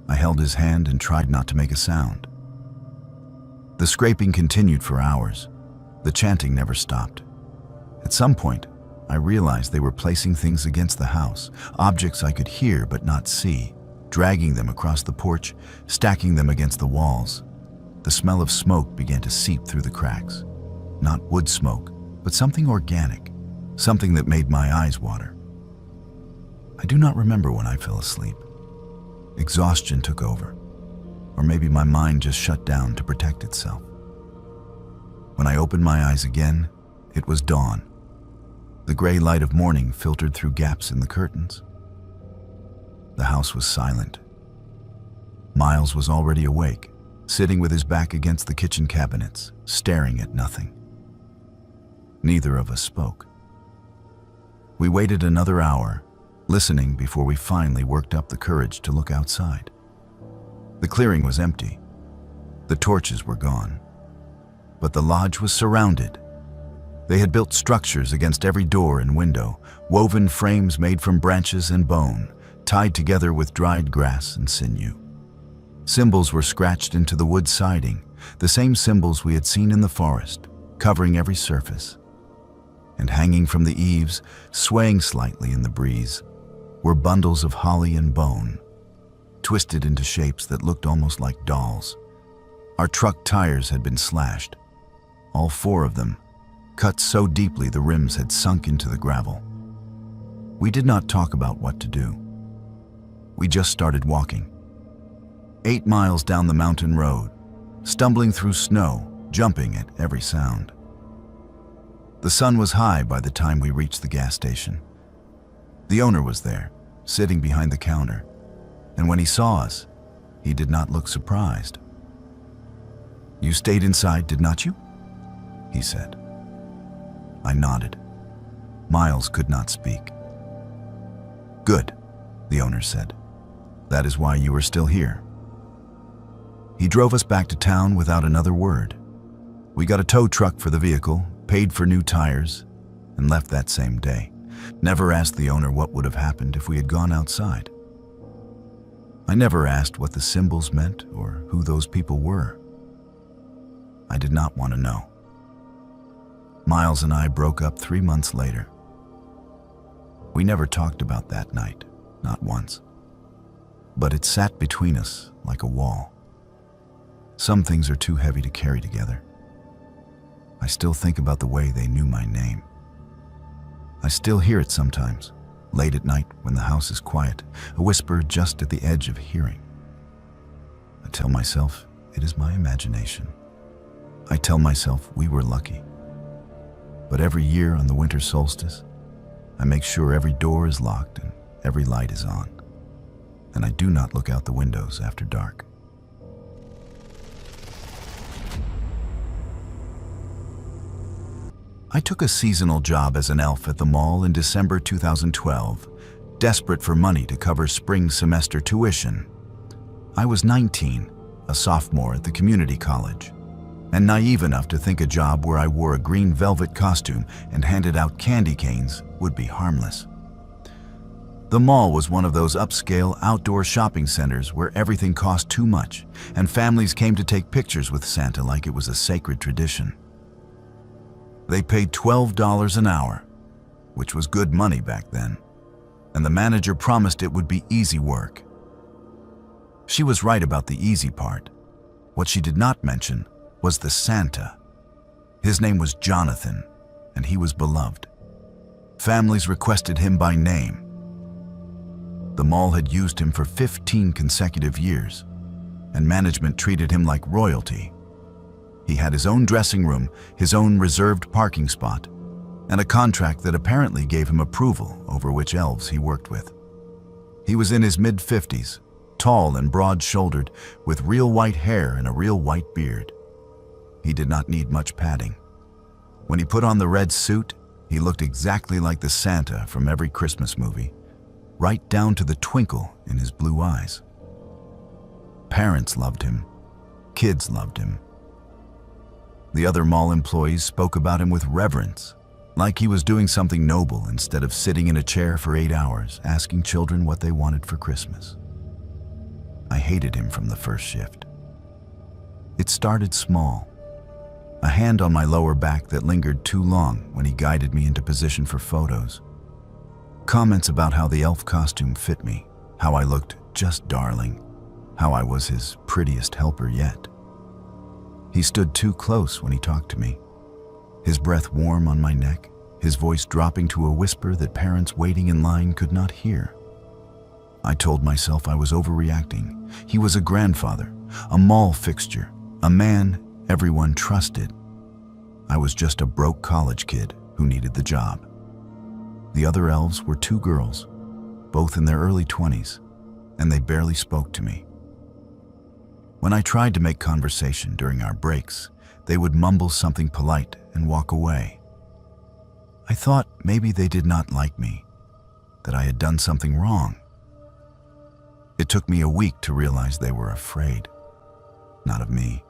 I held his hand and tried not to make a sound. The scraping continued for hours. The chanting never stopped. At some point, I realized they were placing things against the house, objects I could hear but not see, dragging them across the porch, stacking them against the walls. The smell of smoke began to seep through the cracks. Not wood smoke, but something organic, something that made my eyes water. I do not remember when I fell asleep. Exhaustion took over, or maybe my mind just shut down to protect itself. When I opened my eyes again, it was dawn. The gray light of morning filtered through gaps in the curtains. The house was silent. Miles was already awake, sitting with his back against the kitchen cabinets, staring at nothing. Neither of us spoke. We waited another hour, listening before we finally worked up the courage to look outside. The clearing was empty. The torches were gone. But the lodge was surrounded. They had built structures against every door and window, woven frames made from branches and bone, tied together with dried grass and sinew. Symbols were scratched into the wood siding, the same symbols we had seen in the forest, covering every surface. And hanging from the eaves, swaying slightly in the breeze, were bundles of holly and bone, twisted into shapes that looked almost like dolls. Our truck tires had been slashed, all 4 of them, cut so deeply the rims had sunk into the gravel. We did not talk about what to do. We just started walking. 8 miles down the mountain road, stumbling through snow, jumping at every sound. The sun was high by the time we reached the gas station, The owner was there, sitting behind the counter, and when he saw us, he did not look surprised. "You stayed inside, did not you?" he said. I nodded. Miles could not speak. "Good," the owner said. "That is why you are still here." He drove us back to town without another word. We got a tow truck for the vehicle, paid for new tires, and left that same day. Never asked the owner what would have happened if we had gone outside. I never asked what the symbols meant or who those people were. I did not want to know. Miles and I broke up 3 months later. We never talked about that night, not once. But it sat between us like a wall. Some things are too heavy to carry together. I still think about the way they knew my name. I still hear it sometimes, late at night when the house is quiet, a whisper just at the edge of hearing. I tell myself it is my imagination. I tell myself we were lucky. But every year on the winter solstice, I make sure every door is locked and every light is on, and I do not look out the windows after dark. I took a seasonal job as an elf at the mall in December 2012, desperate for money to cover spring semester tuition. I was 19, a sophomore at the community college, and naive enough to think a job where I wore a green velvet costume and handed out candy canes would be harmless. The mall was one of those upscale outdoor shopping centers where everything cost too much, and families came to take pictures with Santa like it was a sacred tradition. They paid $12 an hour, which was good money back then, and the manager promised it would be easy work. She was right about the easy part. What she did not mention was the Santa. His name was Jonathan, and he was beloved. Families requested him by name. The mall had used him for 15 consecutive years, and management treated him like royalty. He had his own dressing room, his own reserved parking spot, and a contract that apparently gave him approval over which elves he worked with. He was in his mid-50s, tall and broad-shouldered, with real white hair and a real white beard. He did not need much padding. When he put on the red suit, he looked exactly like the Santa from every Christmas movie, right down to the twinkle in his blue eyes. Parents loved him. Kids loved him. The other mall employees spoke about him with reverence, like he was doing something noble instead of sitting in a chair for 8 hours asking children what they wanted for Christmas. I hated him from the first shift. It started small. A hand on my lower back that lingered too long when he guided me into position for photos. Comments about how the elf costume fit me, how I looked just darling, how I was his prettiest helper yet. He stood too close when he talked to me, his breath warm on my neck, his voice dropping to a whisper that parents waiting in line could not hear. I told myself I was overreacting. He was a grandfather, a mall fixture, a man everyone trusted. I was just a broke college kid who needed the job. The other elves were 2 girls, both in their early 20s, and they barely spoke to me. When I tried to make conversation during our breaks, they would mumble something polite and walk away. I thought maybe they did not like me, that I had done something wrong. It took me a week to realize they were afraid, not of me,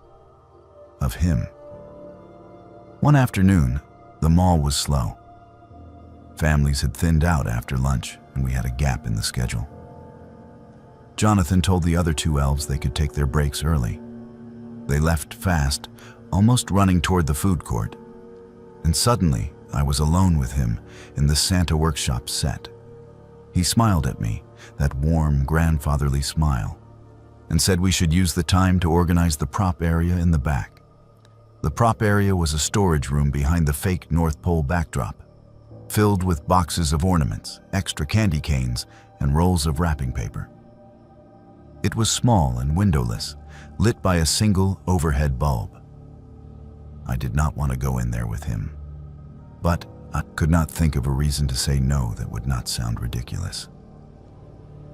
of him. One afternoon, the mall was slow. Families had thinned out after lunch, and we had a gap in the schedule. Jonathan told the other 2 elves they could take their breaks early. They left fast, almost running toward the food court. And suddenly, I was alone with him in the Santa workshop set. He smiled at me, that warm, grandfatherly smile, and said we should use the time to organize the prop area in the back. The prop area was a storage room behind the fake North Pole backdrop, filled with boxes of ornaments, extra candy canes, and rolls of wrapping paper. It was small and windowless, lit by a single overhead bulb. I did not want to go in there with him, but I could not think of a reason to say no that would not sound ridiculous.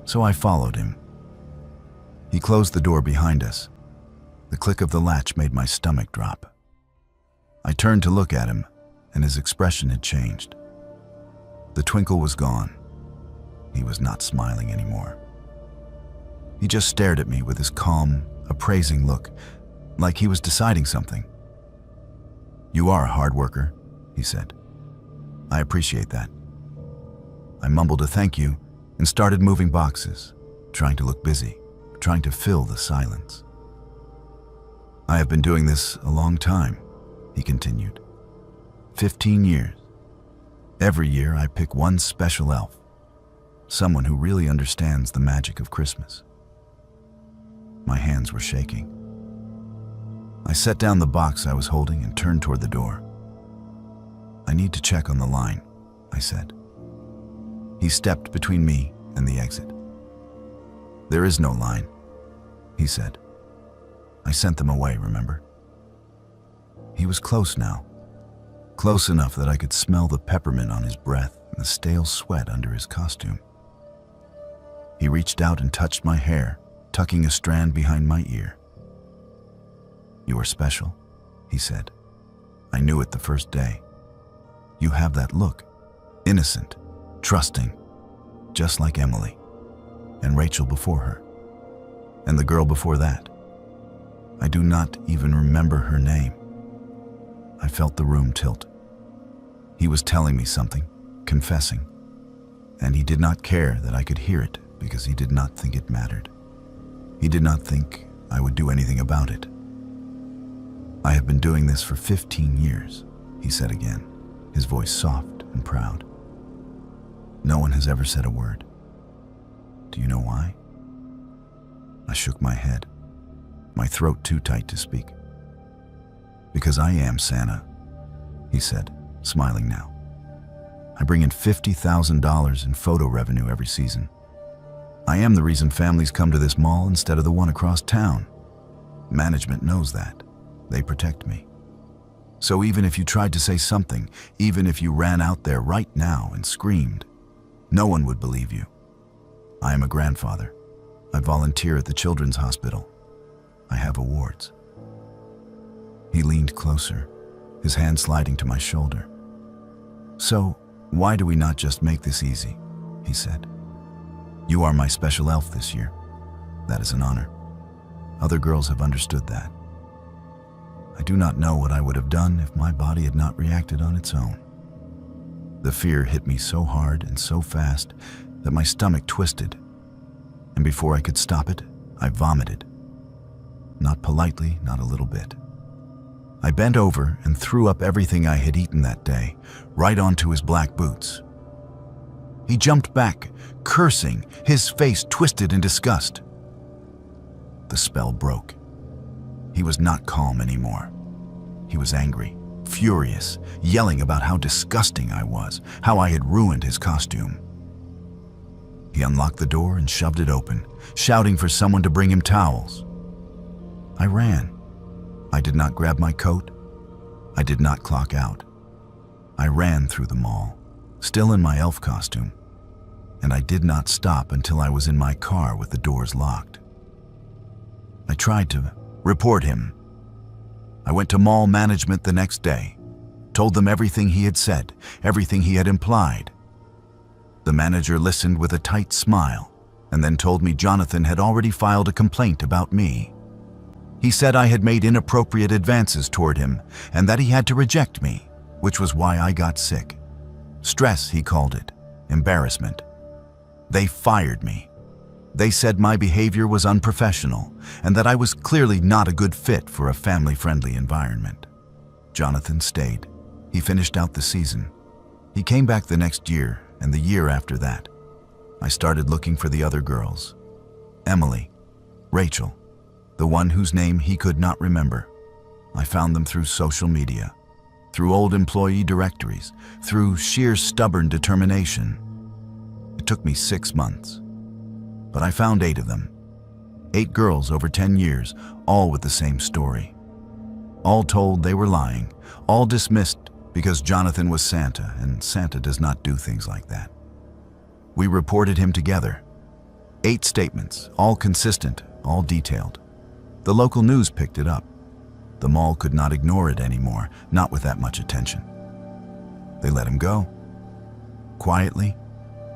So I followed him. He closed the door behind us. The click of the latch made my stomach drop. I turned to look at him, and his expression had changed. The twinkle was gone. He was not smiling anymore. He just stared at me with his calm, appraising look, like he was deciding something. "You are a hard worker," he said. "I appreciate that." I mumbled a thank you and started moving boxes, trying to look busy, trying to fill the silence. "I have been doing this a long time," he continued. 15 years. Every year I pick one special elf, someone who really understands the magic of Christmas. My hands were shaking. I set down the box I was holding and turned toward the door. "I need to check on the line," I said. He stepped between me and the exit. "There is no line," he said. "I sent them away, remember?" He was close now, close enough that I could smell the peppermint on his breath and the stale sweat under his costume. He reached out and touched my hair, tucking a strand behind my ear. "You are special," he said. "I knew it the first day. You have that look, innocent, trusting, just like Emily, and Rachel before her, and the girl before that. I do not even remember her name." I felt the room tilt. He was telling me something, confessing, and he did not care that I could hear it because he did not think it mattered. He did not think I would do anything about it. "I have been doing this for 15 years, he said again, his voice soft and proud. "No one has ever said a word. Do you know why?" I shook my head, my throat too tight to speak. "Because I am Santa," he said, smiling now. "I bring in $50,000 in photo revenue every season. I am the reason families come to this mall instead of the one across town. Management knows that. They protect me. So even if you tried to say something, even if you ran out there right now and screamed, no one would believe you. I am a grandfather. I volunteer at the children's hospital. I have awards." He leaned closer, his hand sliding to my shoulder. "So, why do we not just make this easy?" he said. "You are my special elf this year. That is an honor. Other girls have understood that. I do not know what I would have done if my body had not reacted on its own." The fear hit me so hard and so fast that my stomach twisted, and before I could stop it, I vomited. Not politely, not a little bit. I bent over and threw up everything I had eaten that day, right onto his black boots. He jumped back, cursing, his face twisted in disgust. The spell broke. He was not calm anymore. He was angry, furious, yelling about how disgusting I was, how I had ruined his costume. He unlocked the door and shoved it open, shouting for someone to bring him towels. I ran. I did not grab my coat. I did not clock out. I ran through the mall, still in my elf costume, and I did not stop until I was in my car with the doors locked. I tried to report him. I went to mall management the next day, told them everything he had said, everything he had implied. The manager listened with a tight smile and then told me Jonathan had already filed a complaint about me. He said I had made inappropriate advances toward him and that he had to reject me, which was why I got sick. Stress, he called it, embarrassment. They fired me. They said my behavior was unprofessional and that I was clearly not a good fit for a family-friendly environment. Jonathan stayed. He finished out the season. He came back the next year and the year after that. I started looking for the other girls. Emily, Rachel, the one whose name he could not remember. I found them through social media, through old employee directories, through sheer stubborn determination. It took me 6 months, but I found 8 of them. 8 girls over 10 years, all with the same story. All told they were lying, all dismissed because Jonathan was Santa, and Santa does not do things like that. We reported him together. 8 statements, all consistent, all detailed. The local news picked it up. The mall could not ignore it anymore, not with that much attention. They let him go. Quietly,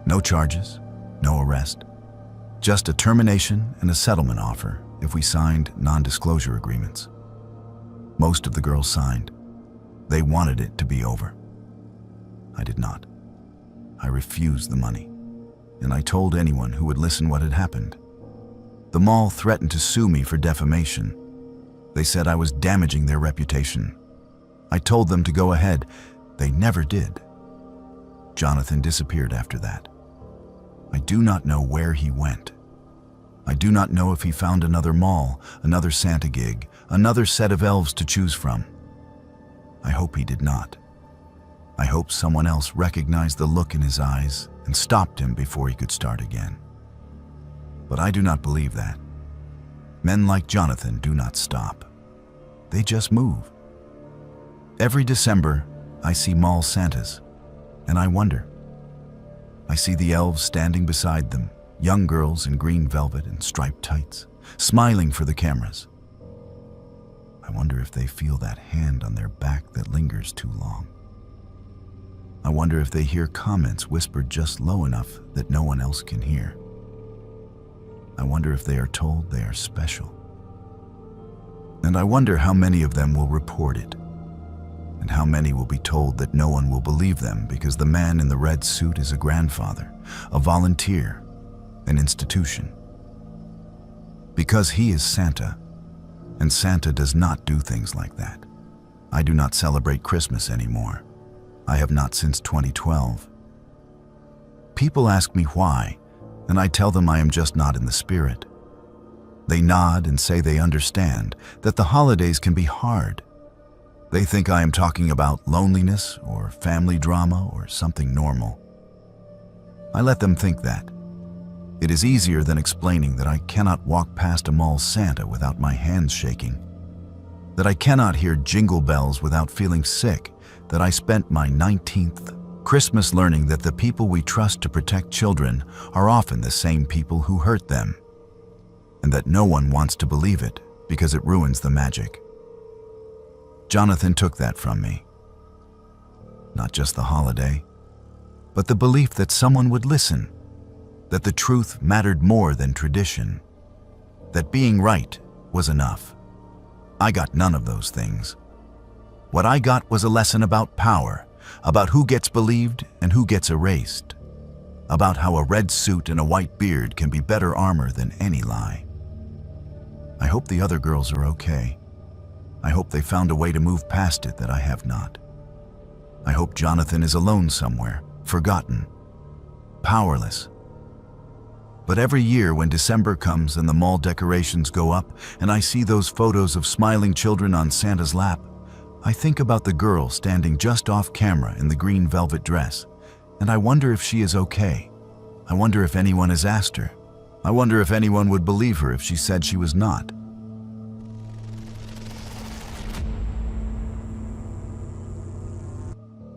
no charges, no arrest. Just a termination and a settlement offer if we signed non-disclosure agreements. Most of the girls signed. They wanted it to be over. I did not. I refused the money, and I told anyone who would listen what had happened. The mall threatened to sue me for defamation. They said I was damaging their reputation. I told them to go ahead. They never did. Jonathan disappeared after that. I do not know where he went. I do not know if he found another mall, another Santa gig, another set of elves to choose from. I hope he did not. I hope someone else recognized the look in his eyes and stopped him before he could start again. But I do not believe that. Men like Jonathan do not stop. They just move. Every December, I see mall Santas, and I wonder. I see the elves standing beside them, young girls in green velvet and striped tights, smiling for the cameras. I wonder if they feel that hand on their back that lingers too long. I wonder if they hear comments whispered just low enough that no one else can hear. I wonder if they are told they are special. And I wonder how many of them will report it, and how many will be told that no one will believe them because the man in the red suit is a grandfather, a volunteer, an institution. Because he is Santa, and Santa does not do things like that. I do not celebrate Christmas anymore. I have not since 2012. People ask me why, and I tell them I am just not in the spirit. They nod and say they understand that the holidays can be hard. They think I am talking about loneliness or family drama or something normal. I let them think that. It is easier than explaining that I cannot walk past a mall Santa without my hands shaking, that I cannot hear jingle bells without feeling sick, that I spent my 19th Christmas learning that the people we trust to protect children are often the same people who hurt them, and that no one wants to believe it because it ruins the magic. Jonathan took that from me. Not just the holiday, but the belief that someone would listen, that the truth mattered more than tradition, that being right was enough. I got none of those things. What I got was a lesson about power, about who gets believed and who gets erased, about how a red suit and a white beard can be better armor than any lie. I hope the other girls are okay. I hope they found a way to move past it that I have not. I hope Jonathan is alone somewhere, forgotten, powerless. But every year when December comes and the mall decorations go up and I see those photos of smiling children on Santa's lap, I think about the girl standing just off camera in the green velvet dress, and I wonder if she is okay. I wonder if anyone has asked her. I wonder if anyone would believe her if she said she was not.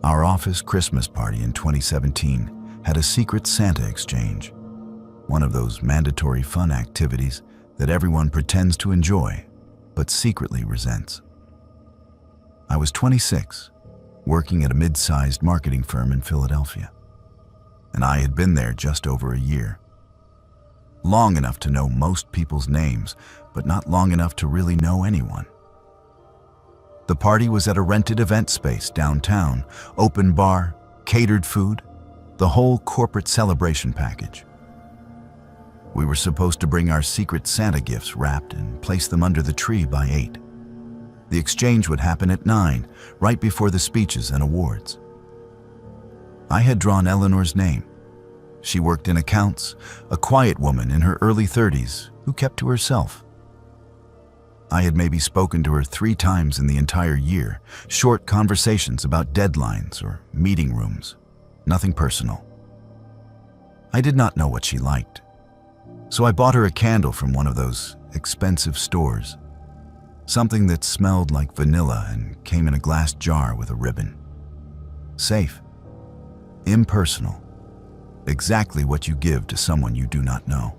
Our office Christmas party in 2017 had a secret Santa exchange, one of those mandatory fun activities that everyone pretends to enjoy, but secretly resents. I was 26, working at a mid-sized marketing firm in Philadelphia, and I had been there just over a year. Long enough to know most people's names, but not long enough to really know anyone. The party was at a rented event space downtown, open bar, catered food, the whole corporate celebration package. We were supposed to bring our secret Santa gifts wrapped and place them under the tree by 8. The exchange would happen at 9, right before the speeches and awards. I had drawn Eleanor's name. She worked in accounts, a quiet woman in her early 30s who kept to herself. I had maybe spoken to her 3 times in the entire year, short conversations about deadlines or meeting rooms, nothing personal. I did not know what she liked, so I bought her a candle from one of those expensive stores. Something that smelled like vanilla and came in a glass jar with a ribbon. Safe. Impersonal. Exactly what you give to someone you do not know.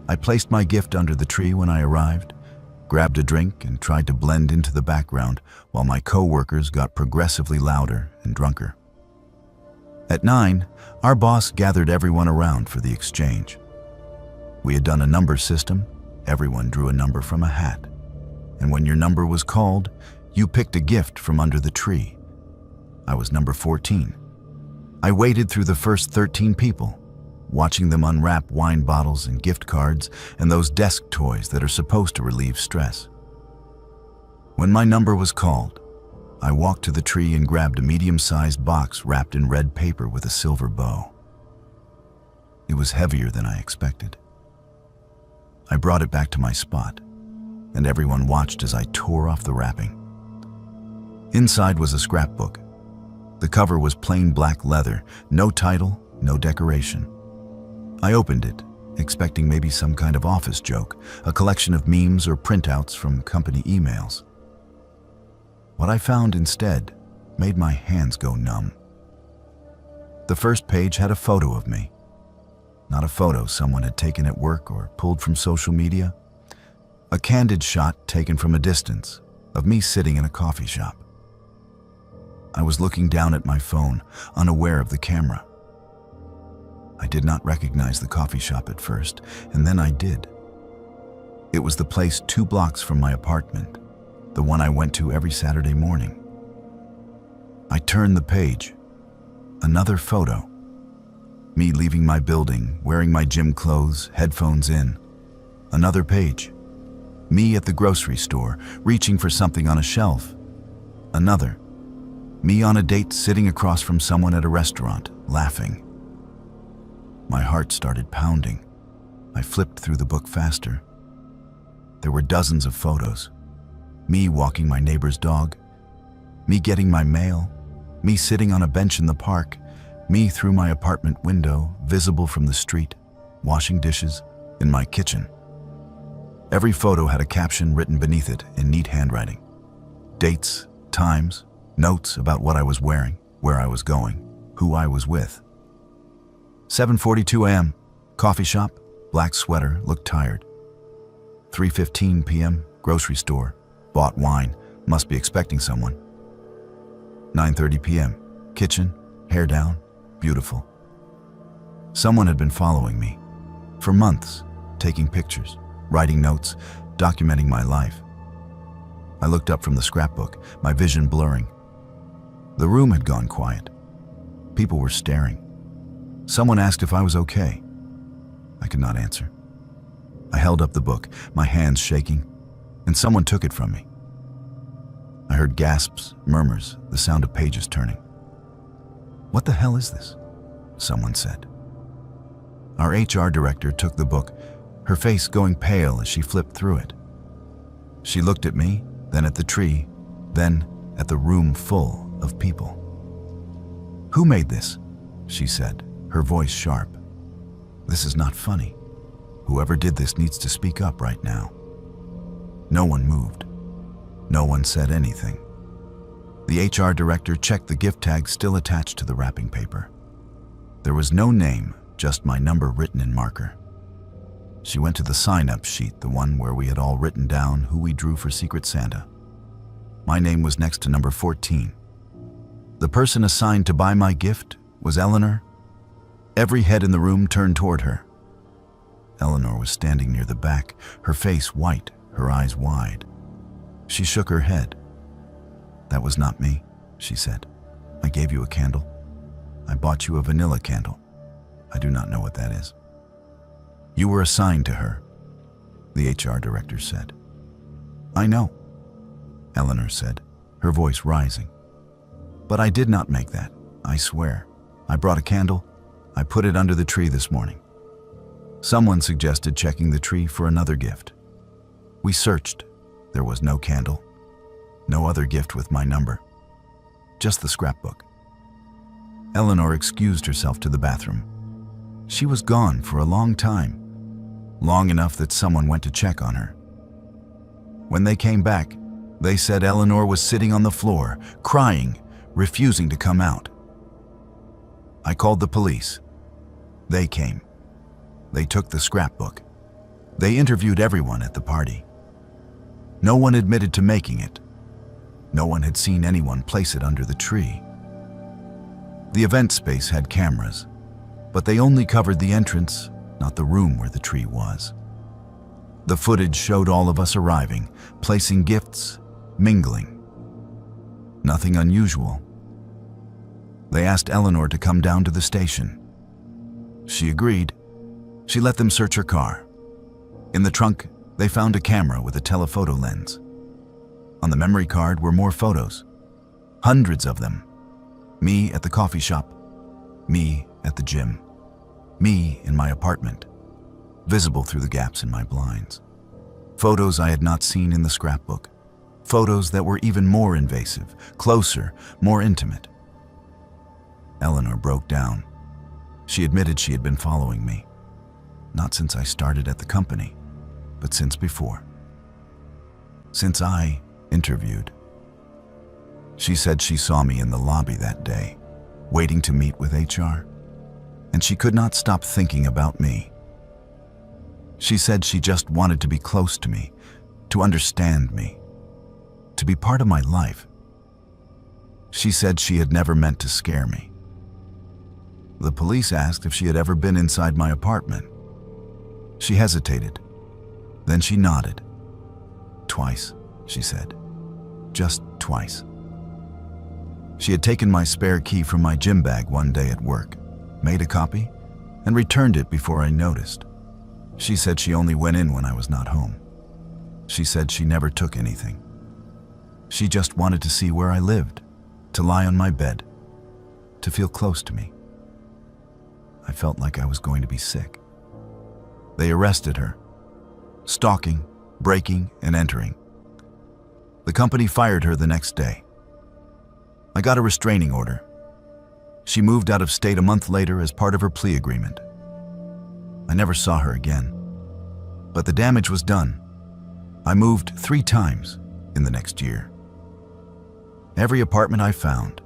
I placed my gift under the tree when I arrived, grabbed a drink, and tried to blend into the background while my co-workers got progressively louder and drunker. At 9, our boss gathered everyone around for the exchange. We had done a number system. Everyone drew a number from a hat. And when your number was called, you picked a gift from under the tree. I was number 14. I waited through the first 13 people, watching them unwrap wine bottles and gift cards and those desk toys that are supposed to relieve stress. When my number was called, I walked to the tree and grabbed a medium-sized box wrapped in red paper with a silver bow. It was heavier than I expected. I brought it back to my spot, and everyone watched as I tore off the wrapping. Inside was a scrapbook. The cover was plain black leather, no title, no decoration. I opened it, expecting maybe some kind of office joke, a collection of memes or printouts from company emails. What I found instead made my hands go numb. The first page had a photo of me. Not a photo someone had taken at work or pulled from social media. A candid shot taken from a distance of me sitting in a coffee shop. I was looking down at my phone, unaware of the camera. I did not recognize the coffee shop at first, and then I did. It was the place 2 blocks from my apartment, the one I went to every Saturday morning. I turned the page. Another photo. Me leaving my building, wearing my gym clothes, headphones in. Another page. Me at the grocery store, reaching for something on a shelf. Another. Me on a date sitting across from someone at a restaurant, laughing. My heart started pounding. I flipped through the book faster. There were dozens of photos. Me walking my neighbor's dog. Me getting my mail. Me sitting on a bench in the park. Me through my apartment window, visible from the street, washing dishes, in my kitchen. Every photo had a caption written beneath it in neat handwriting. Dates, times, notes about what I was wearing, where I was going, who I was with. 7:42 a.m., coffee shop, black sweater, looked tired. 3:15 p.m., grocery store, bought wine, must be expecting someone. 9:30 p.m., kitchen, hair down, beautiful. Someone had been following me for months, taking pictures, writing notes, documenting my life. I looked up from the scrapbook, my vision blurring. The room had gone quiet. People were staring. Someone asked if I was okay. I could not answer. I held up the book, my hands shaking, and someone took it from me. I heard gasps, murmurs, the sound of pages turning. "What the hell is this?" someone said. Our HR director took the book, her face going pale as she flipped through it. She looked at me, then at the tree, then at the room full of people. "Who made this?" she said, her voice sharp. "This is not funny. Whoever did this needs to speak up right now." No one moved. No one said anything. The HR director checked the gift tag still attached to the wrapping paper. There was no name, just my number written in marker. She went to the sign-up sheet, the one where we had all written down who we drew for Secret Santa. My name was next to number 14. The person assigned to buy my gift was Eleanor. Every head in the room turned toward her. Eleanor was standing near the back, her face white, her eyes wide. She shook her head. "That was not me," she said. "I gave you a candle. I bought you a vanilla candle. I do not know what that is." "You were assigned to her," the HR director said. "I know," Eleanor said, her voice rising. "But I did not make that, I swear. I brought a candle. I put it under the tree this morning." Someone suggested checking the tree for another gift. We searched. There was no candle, no other gift with my number, just the scrapbook. Eleanor excused herself to the bathroom. She was gone for a long time, long enough that someone went to check on her. When they came back, they said Eleanor was sitting on the floor, crying, refusing to come out. I called the police. They came. They took the scrapbook. They interviewed everyone at the party. No one admitted to making it. No one had seen anyone place it under the tree. The event space had cameras, but they only covered the entrance, not the room where the tree was. The footage showed all of us arriving, placing gifts, mingling. Nothing unusual. They asked Eleanor to come down to the station. She agreed. She let them search her car. In the trunk, they found a camera with a telephoto lens. On the memory card were more photos, hundreds of them. Me at the coffee shop, me at the gym, me in my apartment, visible through the gaps in my blinds. Photos I had not seen in the scrapbook. Photos that were even more invasive, closer, more intimate. Eleanor broke down. She admitted she had been following me. Not since I started at the company, but since before. Since I interviewed. She said she saw me in the lobby that day, waiting to meet with HR, and she could not stop thinking about me. She said she just wanted to be close to me, to understand me, to be part of my life. She said she had never meant to scare me. The police asked if she had ever been inside my apartment. She hesitated. Then she nodded. Twice, she said. Just twice. She had taken my spare key from my gym bag one day at work, made a copy, and returned it before I noticed. She said she only went in when I was not home. She said she never took anything. She just wanted to see where I lived, to lie on my bed, to feel close to me. I felt like I was going to be sick. They arrested her, stalking, breaking, and entering. The company fired her the next day. I got a restraining order. She moved out of state a month later as part of her plea agreement. I never saw her again, but the damage was done. I moved 3 times in the next year. Every apartment I found,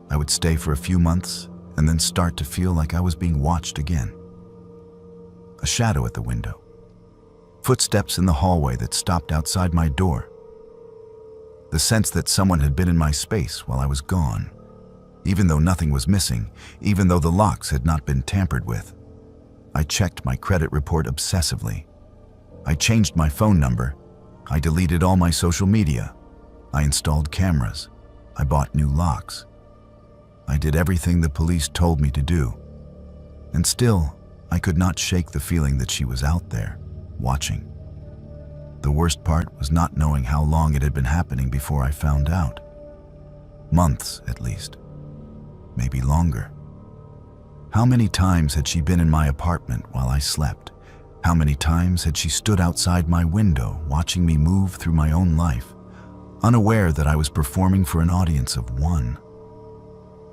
I would stay for a few months and then start to feel like I was being watched again. A shadow at the window. Footsteps in the hallway that stopped outside my door. The sense that someone had been in my space while I was gone, even though nothing was missing, even though the locks had not been tampered with. I checked my credit report obsessively. I changed my phone number. I deleted all my social media. I installed cameras. I bought new locks. I did everything the police told me to do. And still, I could not shake the feeling that she was out there, watching. The worst part was not knowing how long it had been happening before I found out. Months, at least. Maybe longer. How many times had she been in my apartment while I slept? How many times had she stood outside my window, watching me move through my own life, unaware that I was performing for an audience of one?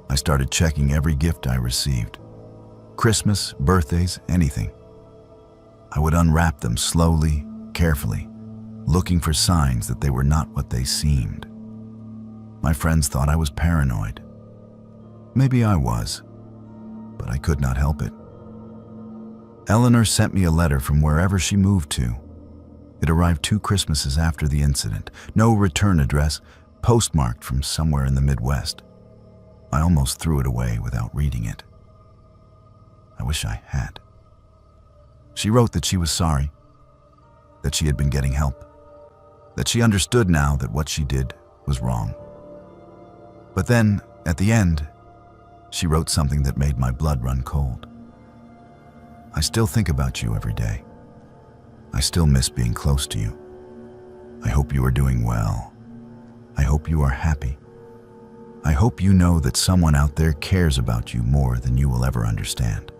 I started checking every gift I received. Christmas, birthdays, anything. I would unwrap them slowly, carefully, looking for signs that they were not what they seemed. My friends thought I was paranoid. Maybe I was, but I could not help it. Eleanor sent me a letter from wherever she moved to. It arrived 2 Christmases after the incident. No return address, postmarked from somewhere in the Midwest. I almost threw it away without reading it. I wish I had. She wrote that she was sorry, that she had been getting help, that she understood now that what she did was wrong. But then, at the end, she wrote something that made my blood run cold. I still think about you every day. I still miss being close to you. I hope you are doing well. I hope you are happy. I hope you know that someone out there cares about you more than you will ever understand.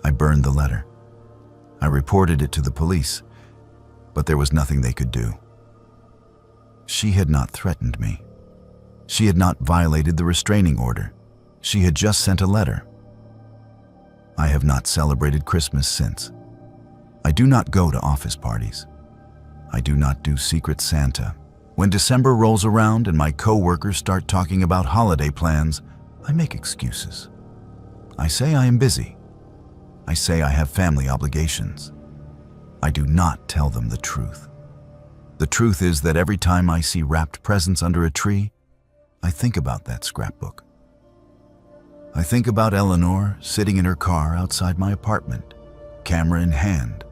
I burned the letter. I reported it to the police, but there was nothing they could do. She had not threatened me. She had not violated the restraining order. She had just sent a letter. I have not celebrated Christmas since. I do not go to office parties. I do not do Secret Santa, When December rolls around and my co-workers start talking about holiday plans, I make excuses. I say I am busy. I say I have family obligations. I do not tell them the truth. The truth is that every time I see wrapped presents under a tree, I think about that scrapbook. I think about Eleanor sitting in her car outside my apartment, camera in hand,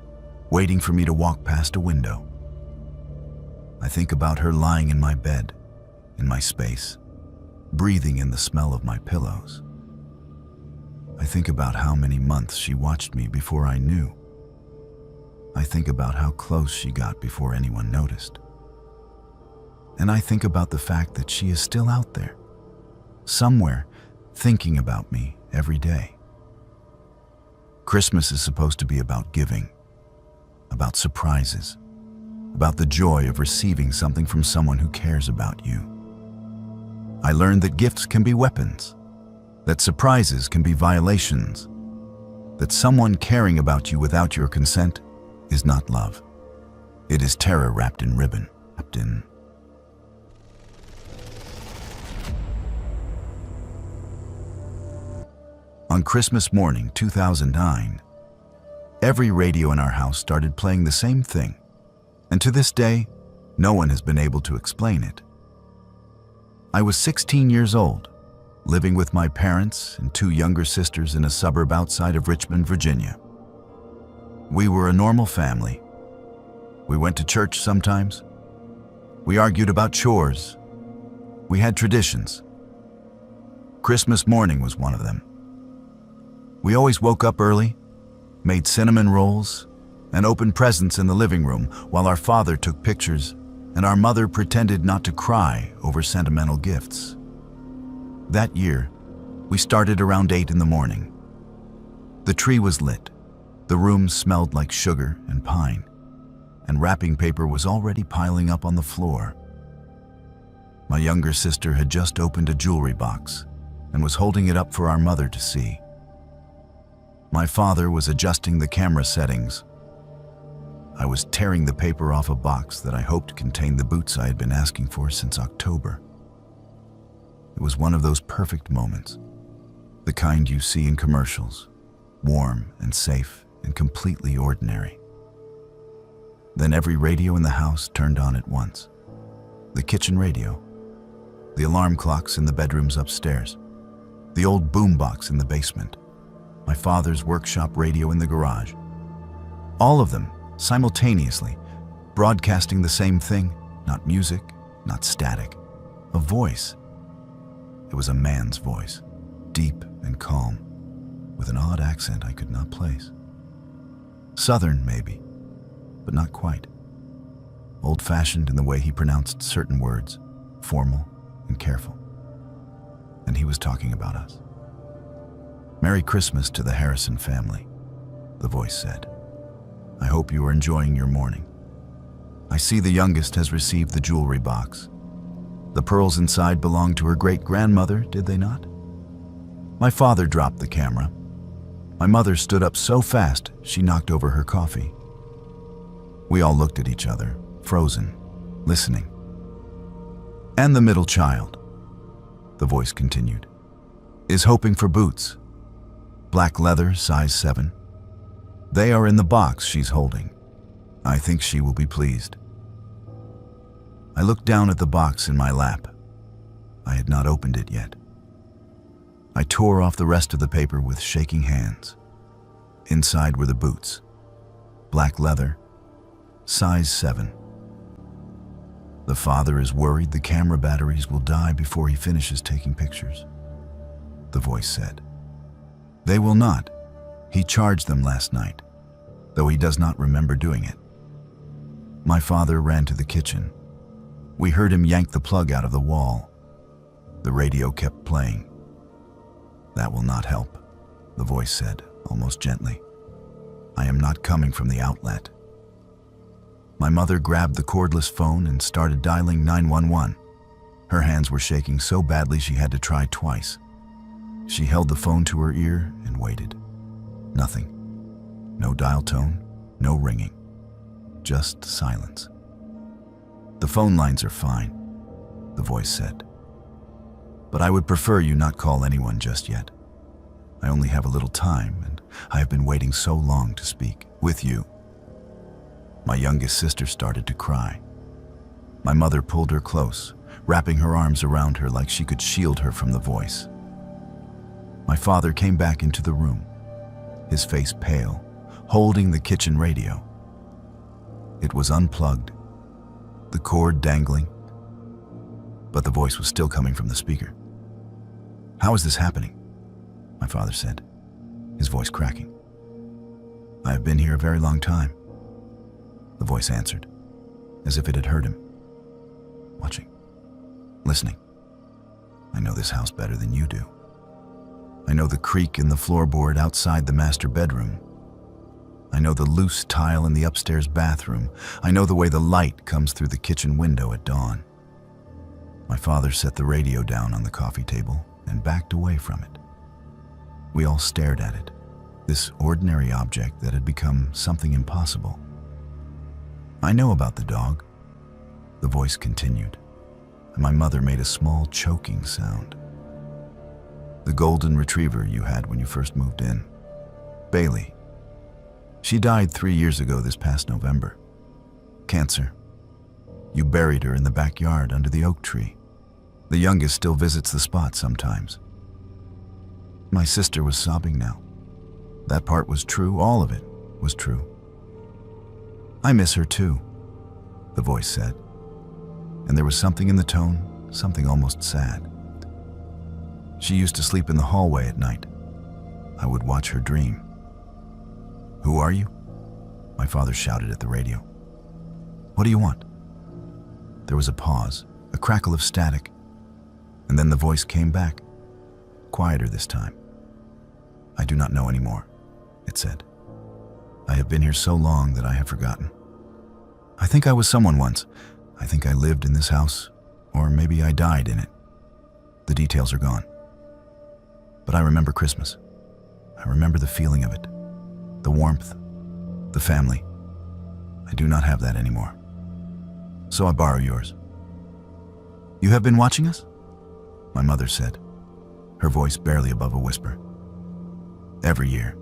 waiting for me to walk past a window. I think about her lying in my bed, in my space, breathing in the smell of my pillows. I think about how many months she watched me before I knew. I think about how close she got before anyone noticed. And I think about the fact that she is still out there, somewhere, thinking about me every day. Christmas is supposed to be about giving, about surprises, about the joy of receiving something from someone who cares about you. I learned that gifts can be weapons, that surprises can be violations, that someone caring about you without your consent is not love. It is terror wrapped in ribbon, wrapped in. On Christmas morning 2009, every radio in our house started playing the same thing, and to this day, no one has been able to explain it. I was 16 years old, living with my parents and two younger sisters in a suburb outside of Richmond, Virginia. We were a normal family. We went to church sometimes. We argued about chores. We had traditions. Christmas morning was one of them. We always woke up early, made cinnamon rolls, and opened presents in the living room while our father took pictures and our mother pretended not to cry over sentimental gifts. That year, we started around 8 in the morning. The tree was lit, the room smelled like sugar and pine, and wrapping paper was already piling up on the floor. My younger sister had just opened a jewelry box and was holding it up for our mother to see. My father was adjusting the camera settings. I was tearing the paper off a box that I hoped contained the boots I had been asking for since October. It was one of those perfect moments, the kind you see in commercials, warm and safe and completely ordinary. Then every radio in the house turned on at once. The kitchen radio, the alarm clocks in the bedrooms upstairs, the old boombox in the basement, my father's workshop radio in the garage. All of them simultaneously, broadcasting the same thing, not music, not static, a voice. It was a man's voice, deep and calm, with an odd accent I could not place. Southern, maybe, but not quite. Old-fashioned in the way he pronounced certain words, formal and careful. And he was talking about us. "Merry Christmas to the Harrison family," the voice said. "I hope you are enjoying your morning. I see the youngest has received the jewelry box. The pearls inside belonged to her great-grandmother, did they not?" My father dropped the camera. My mother stood up so fast she knocked over her coffee. We all looked at each other, frozen, listening. "And the middle child," the voice continued, "is hoping for boots. Black leather, size 7. They are in the box she's holding. I think she will be pleased." I looked down at the box in my lap. I had not opened it yet. I tore off the rest of the paper with shaking hands. Inside were the boots. Black leather, size 7. "The father is worried the camera batteries will die before he finishes taking pictures," the voice said. "They will not. He charged them last night, though he does not remember doing it." My father ran to the kitchen. We heard him yank the plug out of the wall. The radio kept playing. "That will not help," the voice said, almost gently. "I am not coming from the outlet." My mother grabbed the cordless phone and started dialing 911. Her hands were shaking so badly she had to try twice. She held the phone to her ear and waited. Nothing. No dial tone, no ringing. Just silence. "The phone lines are fine," the voice said. "But I would prefer you not call anyone just yet. I only have a little time, and I have been waiting so long to speak with you." My youngest sister started to cry. My mother pulled her close, wrapping her arms around her like she could shield her from the voice. My father came back into the room, his face pale, holding the kitchen radio. It was unplugged, the cord dangling, but the voice was still coming from the speaker. "How is this happening?" my father said, his voice cracking. "I have been here a very long time," the voice answered, as if it had heard him. "Watching, listening. I know this house better than you do. I know the creak in the floorboard outside the master bedroom. I know the loose tile in the upstairs bathroom. I know the way the light comes through the kitchen window at dawn." My father set the radio down on the coffee table and backed away from it. We all stared at it, this ordinary object that had become something impossible. "I know about the dog," the voice continued, and my mother made a small choking sound. "The golden retriever you had when you first moved in, Bailey. She died 3 years ago this past November. Cancer. You buried her in the backyard under the oak tree. The youngest still visits the spot sometimes." My sister was sobbing now. That part was true, all of it was true. "I miss her too," the voice said, and there was something in the tone, something almost sad. "She used to sleep in the hallway at night. I would watch her dream." "Who are you?" my father shouted at the radio. "What do you want?" There was a pause, a crackle of static, and then the voice came back, quieter this time. "I do not know anymore," it said. "I have been here so long that I have forgotten. I think I was someone once. I think I lived in this house, or maybe I died in it. The details are gone. But I remember Christmas. I remember the feeling of it, the warmth, the family. I do not have that anymore. So I borrow yours." "You have been watching us?" my mother said, her voice barely above a whisper. "Every year,"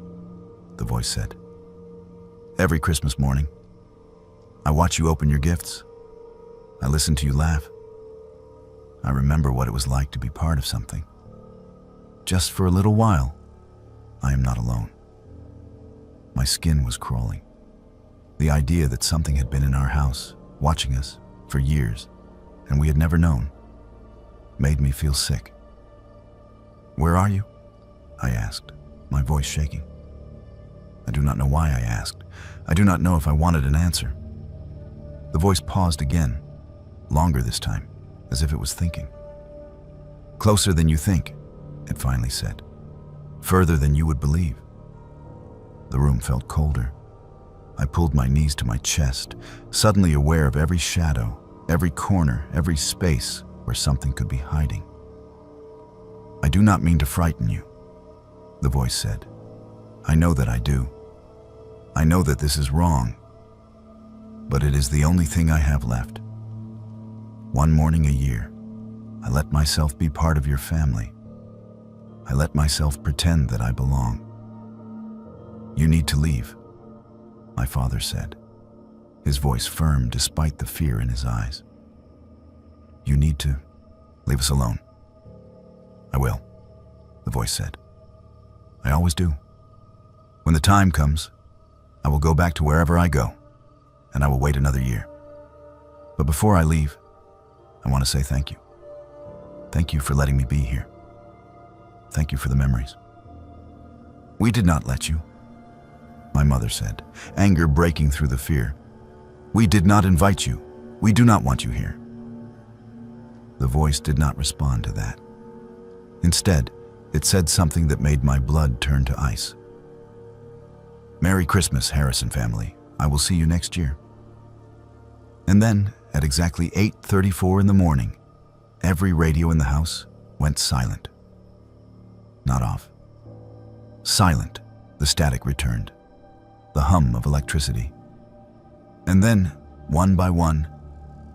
the voice said. "Every Christmas morning. I watch you open your gifts. I listen to you laugh. I remember what it was like to be part of something. Just for a little while, I am not alone." My skin was crawling. The idea that something had been in our house, watching us, for years, and we had never known, made me feel sick. "Where are you?" I asked, my voice shaking. I do not know why I asked. I do not know if I wanted an answer. The voice paused again, longer this time, as if it was thinking. "Closer than you think," it finally said. "Further than you would believe." The room felt colder. I pulled my knees to my chest, suddenly aware of every shadow, every corner, every space where something could be hiding. "I do not mean to frighten you," the voice said. "I know that I do. I know that this is wrong, but it is the only thing I have left. One morning a year, I let myself be part of your family. I let myself pretend that I belong. You need to leave," my father said, his voice firm despite the fear in his eyes. "You need to leave us alone." "I will," the voice said. "I always do. When the time comes, I will go back to wherever I go, and I will wait another year. But before I leave, I want to say thank you. Thank you for letting me be here. Thank you for the memories." "We did not let you," my mother said, anger breaking through the fear. "We did not invite you. We do not want you here." The voice did not respond to that. Instead, it said something that made my blood turn to ice. "Merry Christmas, Harrison family. I will see you next year." And then, at exactly 8:34 in the morning, every radio in the house went silent. Not off. Silent, the static returned, the hum of electricity. And then, one by one,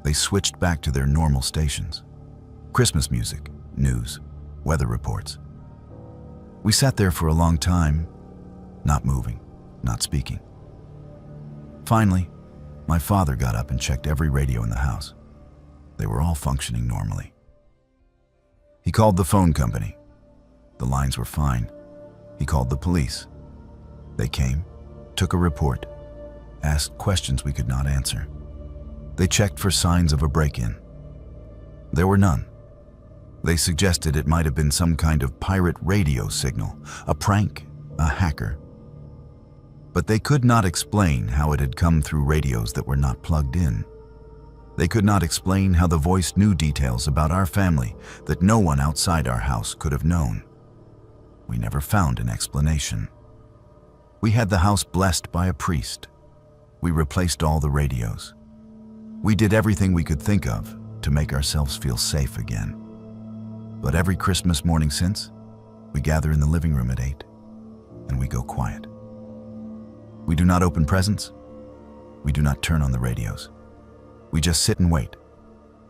They switched back to their normal stations. Christmas music, news, weather reports. We sat there for a long time, not moving, not speaking. Finally, my father got up and checked every radio in the house. They were all functioning normally. He called the phone company. The lines were fine. He called the police. They came, took a report, asked questions we could not answer. They checked for signs of a break-in. There were none. They suggested it might have been some kind of pirate radio signal, a prank, a hacker. But they could not explain how it had come through radios that were not plugged in. They could not explain how the voice knew details about our family that no one outside our house could have known. We never found an explanation. We had the house blessed by a priest. We replaced all the radios. We did everything we could think of to make ourselves feel safe again. But every Christmas morning since, we gather in the living room at 8, and we go quiet. We do not open presents. We do not turn on the radios. We just sit and wait,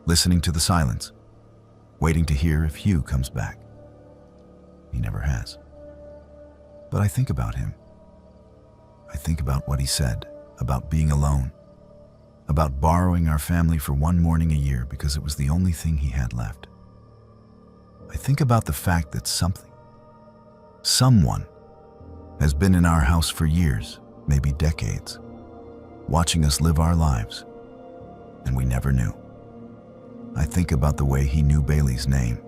listening to the silence, waiting to hear if Hugh comes back. He never has. But I think about him. I think about what he said, about being alone, about borrowing our family for one morning a year because it was the only thing he had left. I think about the fact that someone has been in our house for years, maybe decades, watching us live our lives, and we never knew. I think about the way he knew Bailey's name,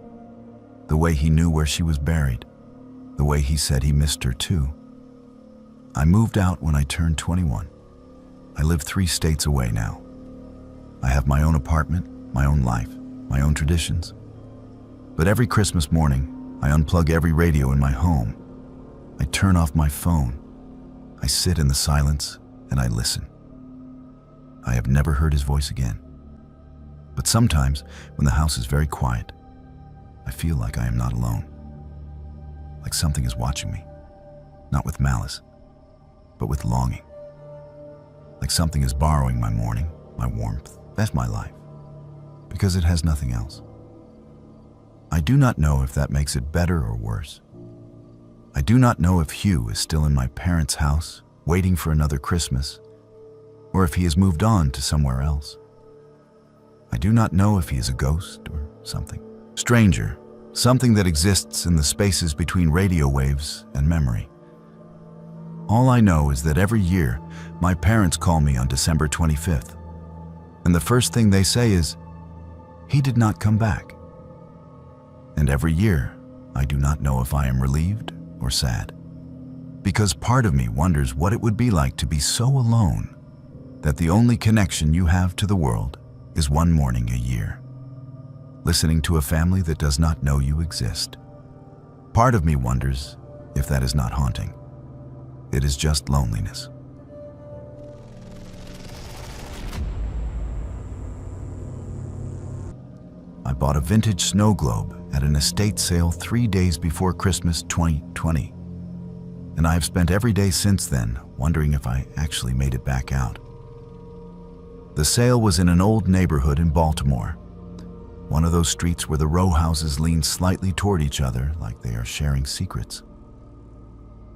the way he knew where she was buried, the way he said he missed her too. I moved out when I turned 21. I live 3 states away now. I have my own apartment, my own life, my own traditions. But every Christmas morning, I unplug every radio in my home. I turn off my phone. I sit in the silence and I listen. I have never heard his voice again. But sometimes, when the house is very quiet, I feel like I am not alone. Like something is watching me, not with malice, but with longing. Like something is borrowing my morning, my warmth, that's my life, because it has nothing else. I do not know if that makes it better or worse. I do not know if Hugh is still in my parents' house, waiting for another Christmas, or if he has moved on to somewhere else. I do not know if he is a ghost or something. Stranger, something that exists in the spaces between radio waves and memory. All I know is that every year, my parents call me on December 25th, and the first thing they say is, "He did not come back." And every year, I do not know if I am relieved or sad, because part of me wonders what it would be like to be so alone that the only connection you have to the world is one morning a year, listening to a family that does not know you exist. Part of me wonders if that is not haunting. It is just loneliness. I bought a vintage snow globe at an estate sale 3 days before Christmas 2020, and I have spent every day since then wondering if I actually made it back out. The sale was in an old neighborhood in Baltimore, one of those streets where the row houses lean slightly toward each other like they are sharing secrets.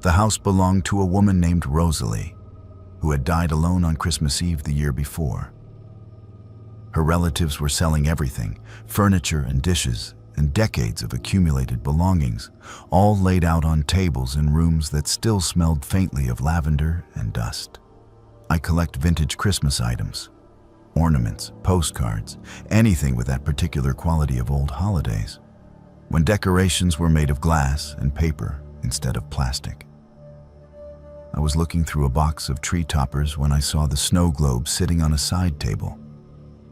The house belonged to a woman named Rosalie, who had died alone on Christmas Eve the year before. Her relatives were selling everything, furniture and dishes, and decades of accumulated belongings, all laid out on tables in rooms that still smelled faintly of lavender and dust. I collect vintage Christmas items, ornaments, postcards, anything with that particular quality of old holidays, when decorations were made of glass and paper instead of plastic. I was looking through a box of tree toppers when I saw the snow globe sitting on a side table,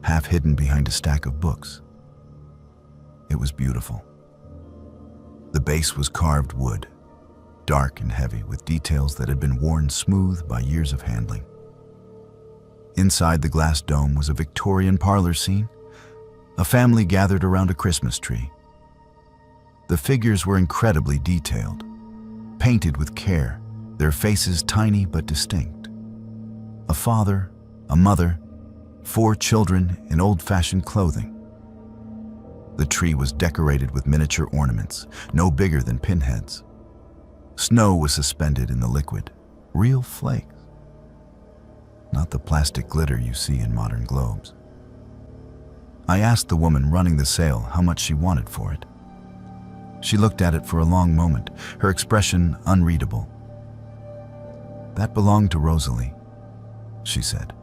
half hidden behind a stack of books. It was beautiful. The base was carved wood, dark and heavy with details that had been worn smooth by years of handling. Inside the glass dome was a Victorian parlor scene, a family gathered around a Christmas tree. The figures were incredibly detailed, painted with care, their faces tiny but distinct. A father, a mother, 4 children in old-fashioned clothing. The tree was decorated with miniature ornaments, no bigger than pinheads. Snow was suspended in the liquid, real flakes, not the plastic glitter you see in modern globes. I asked the woman running the sale how much she wanted for it. She looked at it for a long moment, her expression unreadable. "That belonged to Rosalie," she said.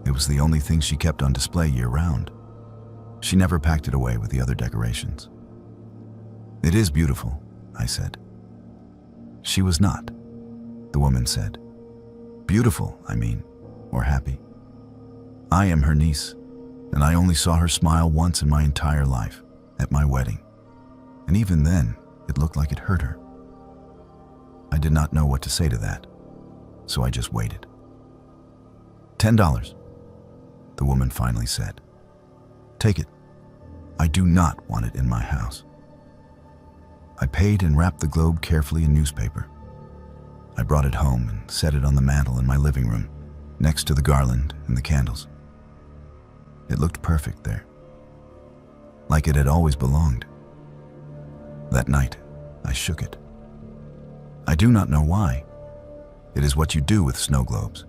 It was the only thing she kept on display year-round. She never packed it away with the other decorations. "It is beautiful," I said. "She was not," the woman said. "Beautiful, I mean, or happy. I am her niece, and I only saw her smile once in my entire life, at my wedding. And even then, it looked like it hurt her." I did not know what to say to that, so I just waited. $10, the woman finally said. "Take it. I do not want it in my house." I paid and wrapped the globe carefully in newspaper. I brought it home and set it on the mantel in my living room, next to the garland and the candles. It looked perfect there, like it had always belonged. That night, I shook it. I do not know why. It is what you do with snow globes.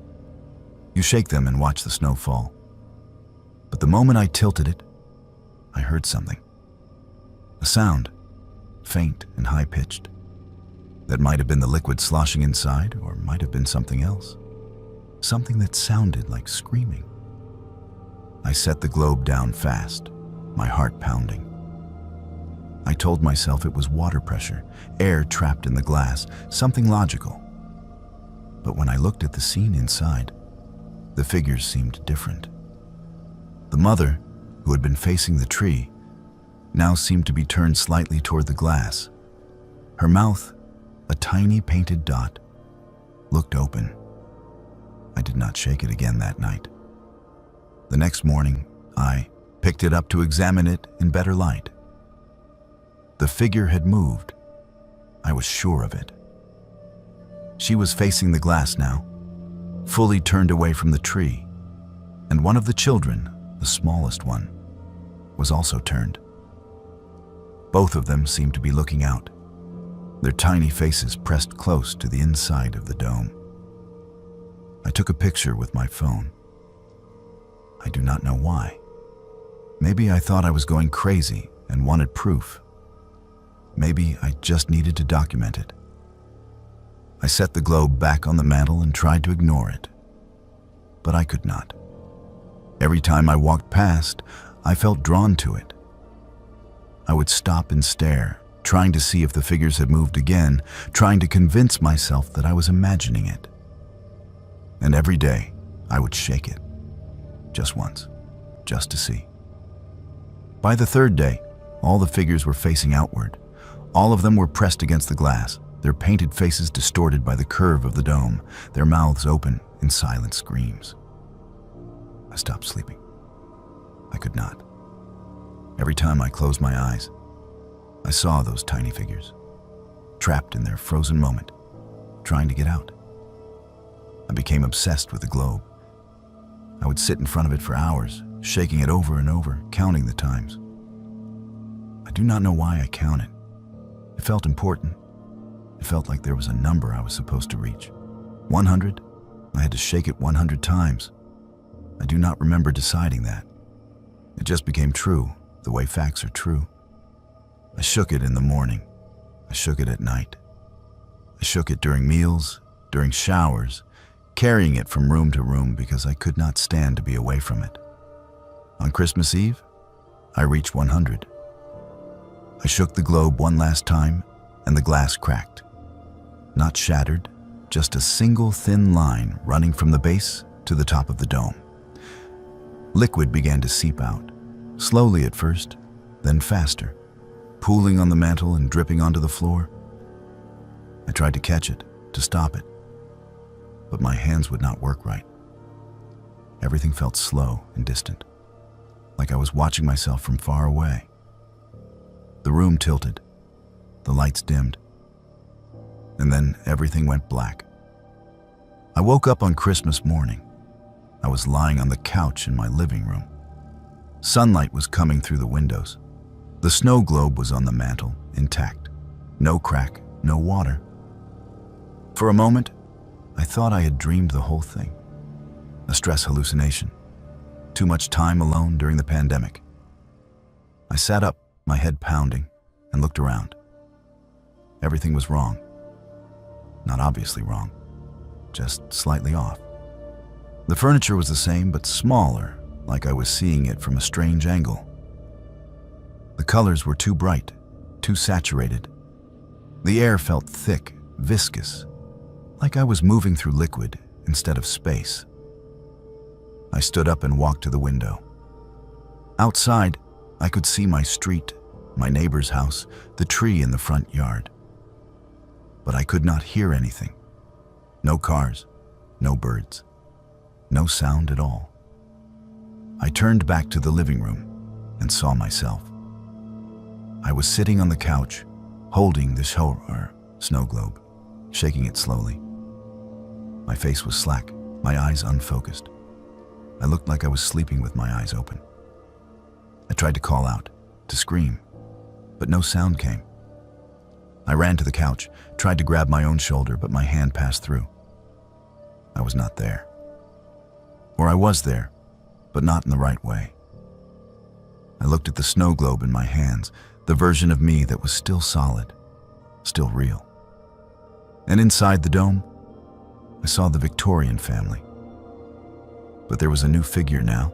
You shake them and watch the snow fall. But the moment I tilted it, I heard something. A sound, faint and high-pitched. That might have been the liquid sloshing inside, or might have been something else. Something that sounded like screaming. I set the globe down fast, my heart pounding. I told myself it was water pressure, air trapped in the glass, something logical. But when I looked at the scene inside, the figures seemed different. The mother, who had been facing the tree, now seemed to be turned slightly toward the glass. Her mouth, a tiny painted dot, looked open. I did not shake it again that night. The next morning, I picked it up to examine it in better light. The figure had moved. I was sure of it. She was facing the glass now, fully turned away from the tree, and one of the children, the smallest one, was also turned. Both of them seemed to be looking out, their tiny faces pressed close to the inside of the dome. I took a picture with my phone. I do not know why. Maybe I thought I was going crazy and wanted proof. Maybe I just needed to document it. I set the globe back on the mantel and tried to ignore it. But I could not. Every time I walked past, I felt drawn to it. I would stop and stare, trying to see if the figures had moved again, trying to convince myself that I was imagining it. And every day, I would shake it. Just once, just to see. By the third day, all the figures were facing outward. All of them were pressed against the glass, their painted faces distorted by the curve of the dome, their mouths open in silent screams. I stopped sleeping. I could not. Every time I closed my eyes, I saw those tiny figures, trapped in their frozen moment, trying to get out. I became obsessed with the globe. I would sit in front of it for hours, shaking it over and over, counting the times. I do not know why I counted. It felt important. It felt like there was a number I was supposed to reach. 100? I had to shake it 100 times. I do not remember deciding that. It just became true, the way facts are true. I shook it in the morning. I shook it at night. I shook it during meals, during showers, carrying it from room to room because I could not stand to be away from it. On Christmas Eve, I reached 100. I shook the globe one last time, and the glass cracked. Not shattered, just a single thin line running from the base to the top of the dome. Liquid began to seep out, slowly at first, then faster, pooling on the mantel and dripping onto the floor. I tried to catch it, to stop it, but my hands would not work right. Everything felt slow and distant, like I was watching myself from far away. The room tilted, the lights dimmed, and then everything went black. I woke up on Christmas morning. I was lying on the couch in my living room. Sunlight was coming through the windows. The snow globe was on the mantel, intact. No crack, no water. For a moment, I thought I had dreamed the whole thing. A stress hallucination. Too much time alone during the pandemic. I sat up, my head pounding, and looked around. Everything was wrong. Not obviously wrong, just slightly off. The furniture was the same, but smaller, like I was seeing it from a strange angle. The colors were too bright, too saturated. The air felt thick, viscous, like I was moving through liquid instead of space. I stood up and walked to the window. Outside, I could see my street, my neighbor's house, the tree in the front yard. But I could not hear anything. No cars, no birds, no sound at all. I turned back to the living room and saw myself. I was sitting on the couch, holding the snow globe, shaking it slowly. My face was slack, my eyes unfocused. I looked like I was sleeping with my eyes open. I tried to call out, to scream, but no sound came. I ran to the couch, tried to grab my own shoulder, but my hand passed through. I was not there. Or I was there, but not in the right way. I looked at the snow globe in my hands, the version of me that was still solid, still real. And inside the dome, I saw the Victorian family. But there was a new figure now,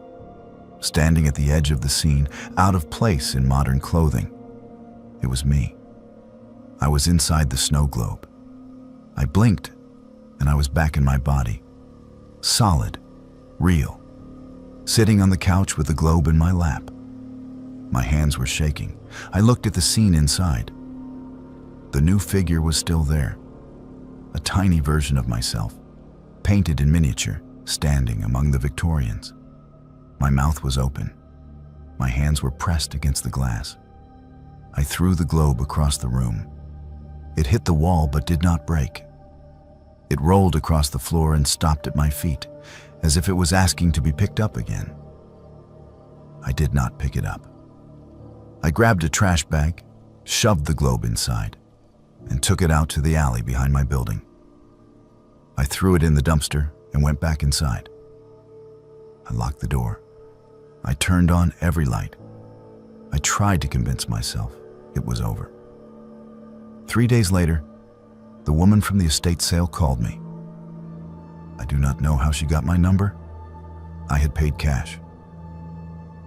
standing at the edge of the scene, out of place in modern clothing. It was me. I was inside the snow globe. I blinked, and I was back in my body. Solid, real, sitting on the couch with the globe in my lap. My hands were shaking. I looked at the scene inside. The new figure was still there. A tiny version of myself, painted in miniature, standing among the Victorians. My mouth was open. My hands were pressed against the glass. I threw the globe across the room. It hit the wall but did not break. It rolled across the floor and stopped at my feet, as if it was asking to be picked up again. I did not pick it up. I grabbed a trash bag, shoved the globe inside, and took it out to the alley behind my building. I threw it in the dumpster and went back inside. I locked the door. I turned on every light. I tried to convince myself it was over. 3 days later, the woman from the estate sale called me. I do not know how she got my number. I had paid cash.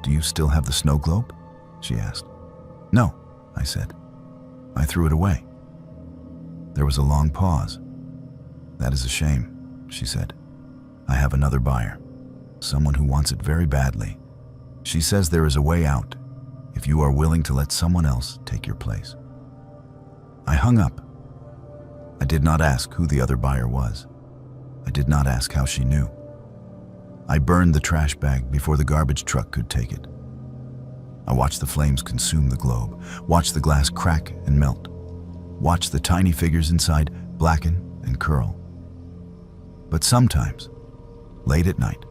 "Do you still have the snow globe?" she asked. "No," I said. "I threw it away." There was a long pause. "That is a shame," she said. "I have another buyer, someone who wants it very badly. She says there is a way out if you are willing to let someone else take your place." I hung up. I did not ask who the other buyer was. I did not ask how she knew. I burned the trash bag before the garbage truck could take it. I watched the flames consume the globe, watched the glass crack and melt, watched the tiny figures inside blacken and curl. But sometimes, late at night,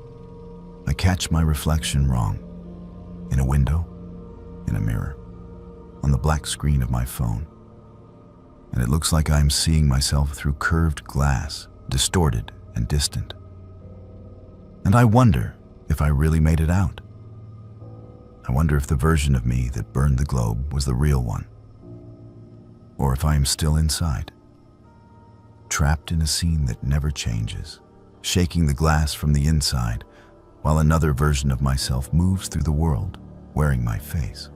I catch my reflection wrong. In a window, in a mirror, on the black screen of my phone. And it looks like I am seeing myself through curved glass, distorted and distant. And I wonder if I really made it out. I wonder if the version of me that burned the globe was the real one. Or if I am still inside, trapped in a scene that never changes, shaking the glass from the inside, while another version of myself moves through the world, wearing my face.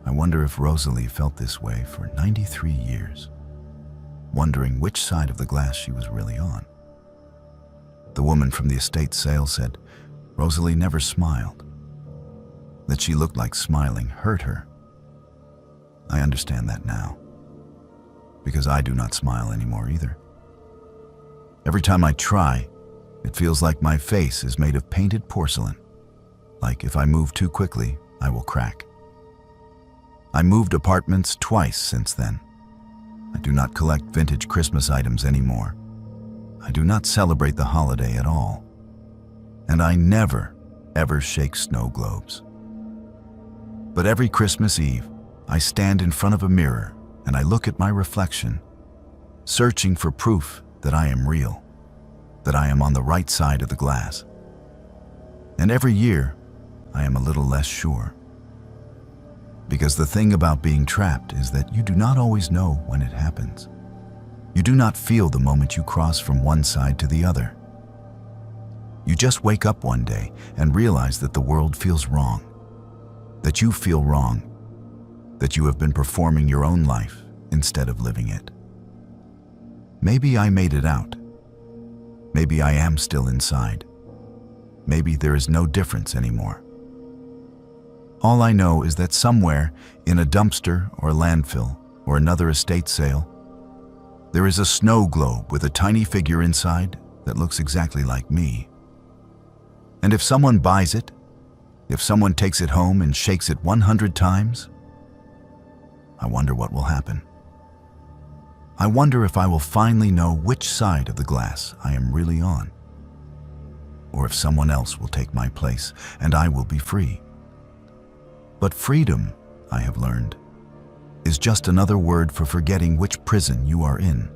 I wonder if Rosalie felt this way for 93 years, wondering which side of the glass she was really on. The woman from the estate sale said Rosalie never smiled. That she looked like smiling hurt her. I understand that now, because I do not smile anymore either. Every time I try, it feels like my face is made of painted porcelain, like if I move too quickly, I will crack. I moved apartments twice since then. I do not collect vintage Christmas items anymore. I do not celebrate the holiday at all. and I never, ever shake snow globes. But every Christmas Eve, I stand in front of a mirror and I look at my reflection, searching for proof that I am real, that I am on the right side of the glass. And every year, I am a little less sure. Because the thing about being trapped is that you do not always know when it happens. You do not feel the moment you cross from one side to the other. You just wake up one day and realize that the world feels wrong, that you feel wrong, that you have been performing your own life instead of living it. Maybe I made it out. Maybe I am still inside. Maybe there is no difference anymore. All I know is that somewhere in a dumpster or landfill or another estate sale, there is a snow globe with a tiny figure inside that looks exactly like me. And if someone buys it, if someone takes it home and shakes it 100 times, I wonder what will happen. I wonder if I will finally know which side of the glass I am really on, or if someone else will take my place and I will be free. But freedom, I have learned, is just another word for forgetting which prison you are in.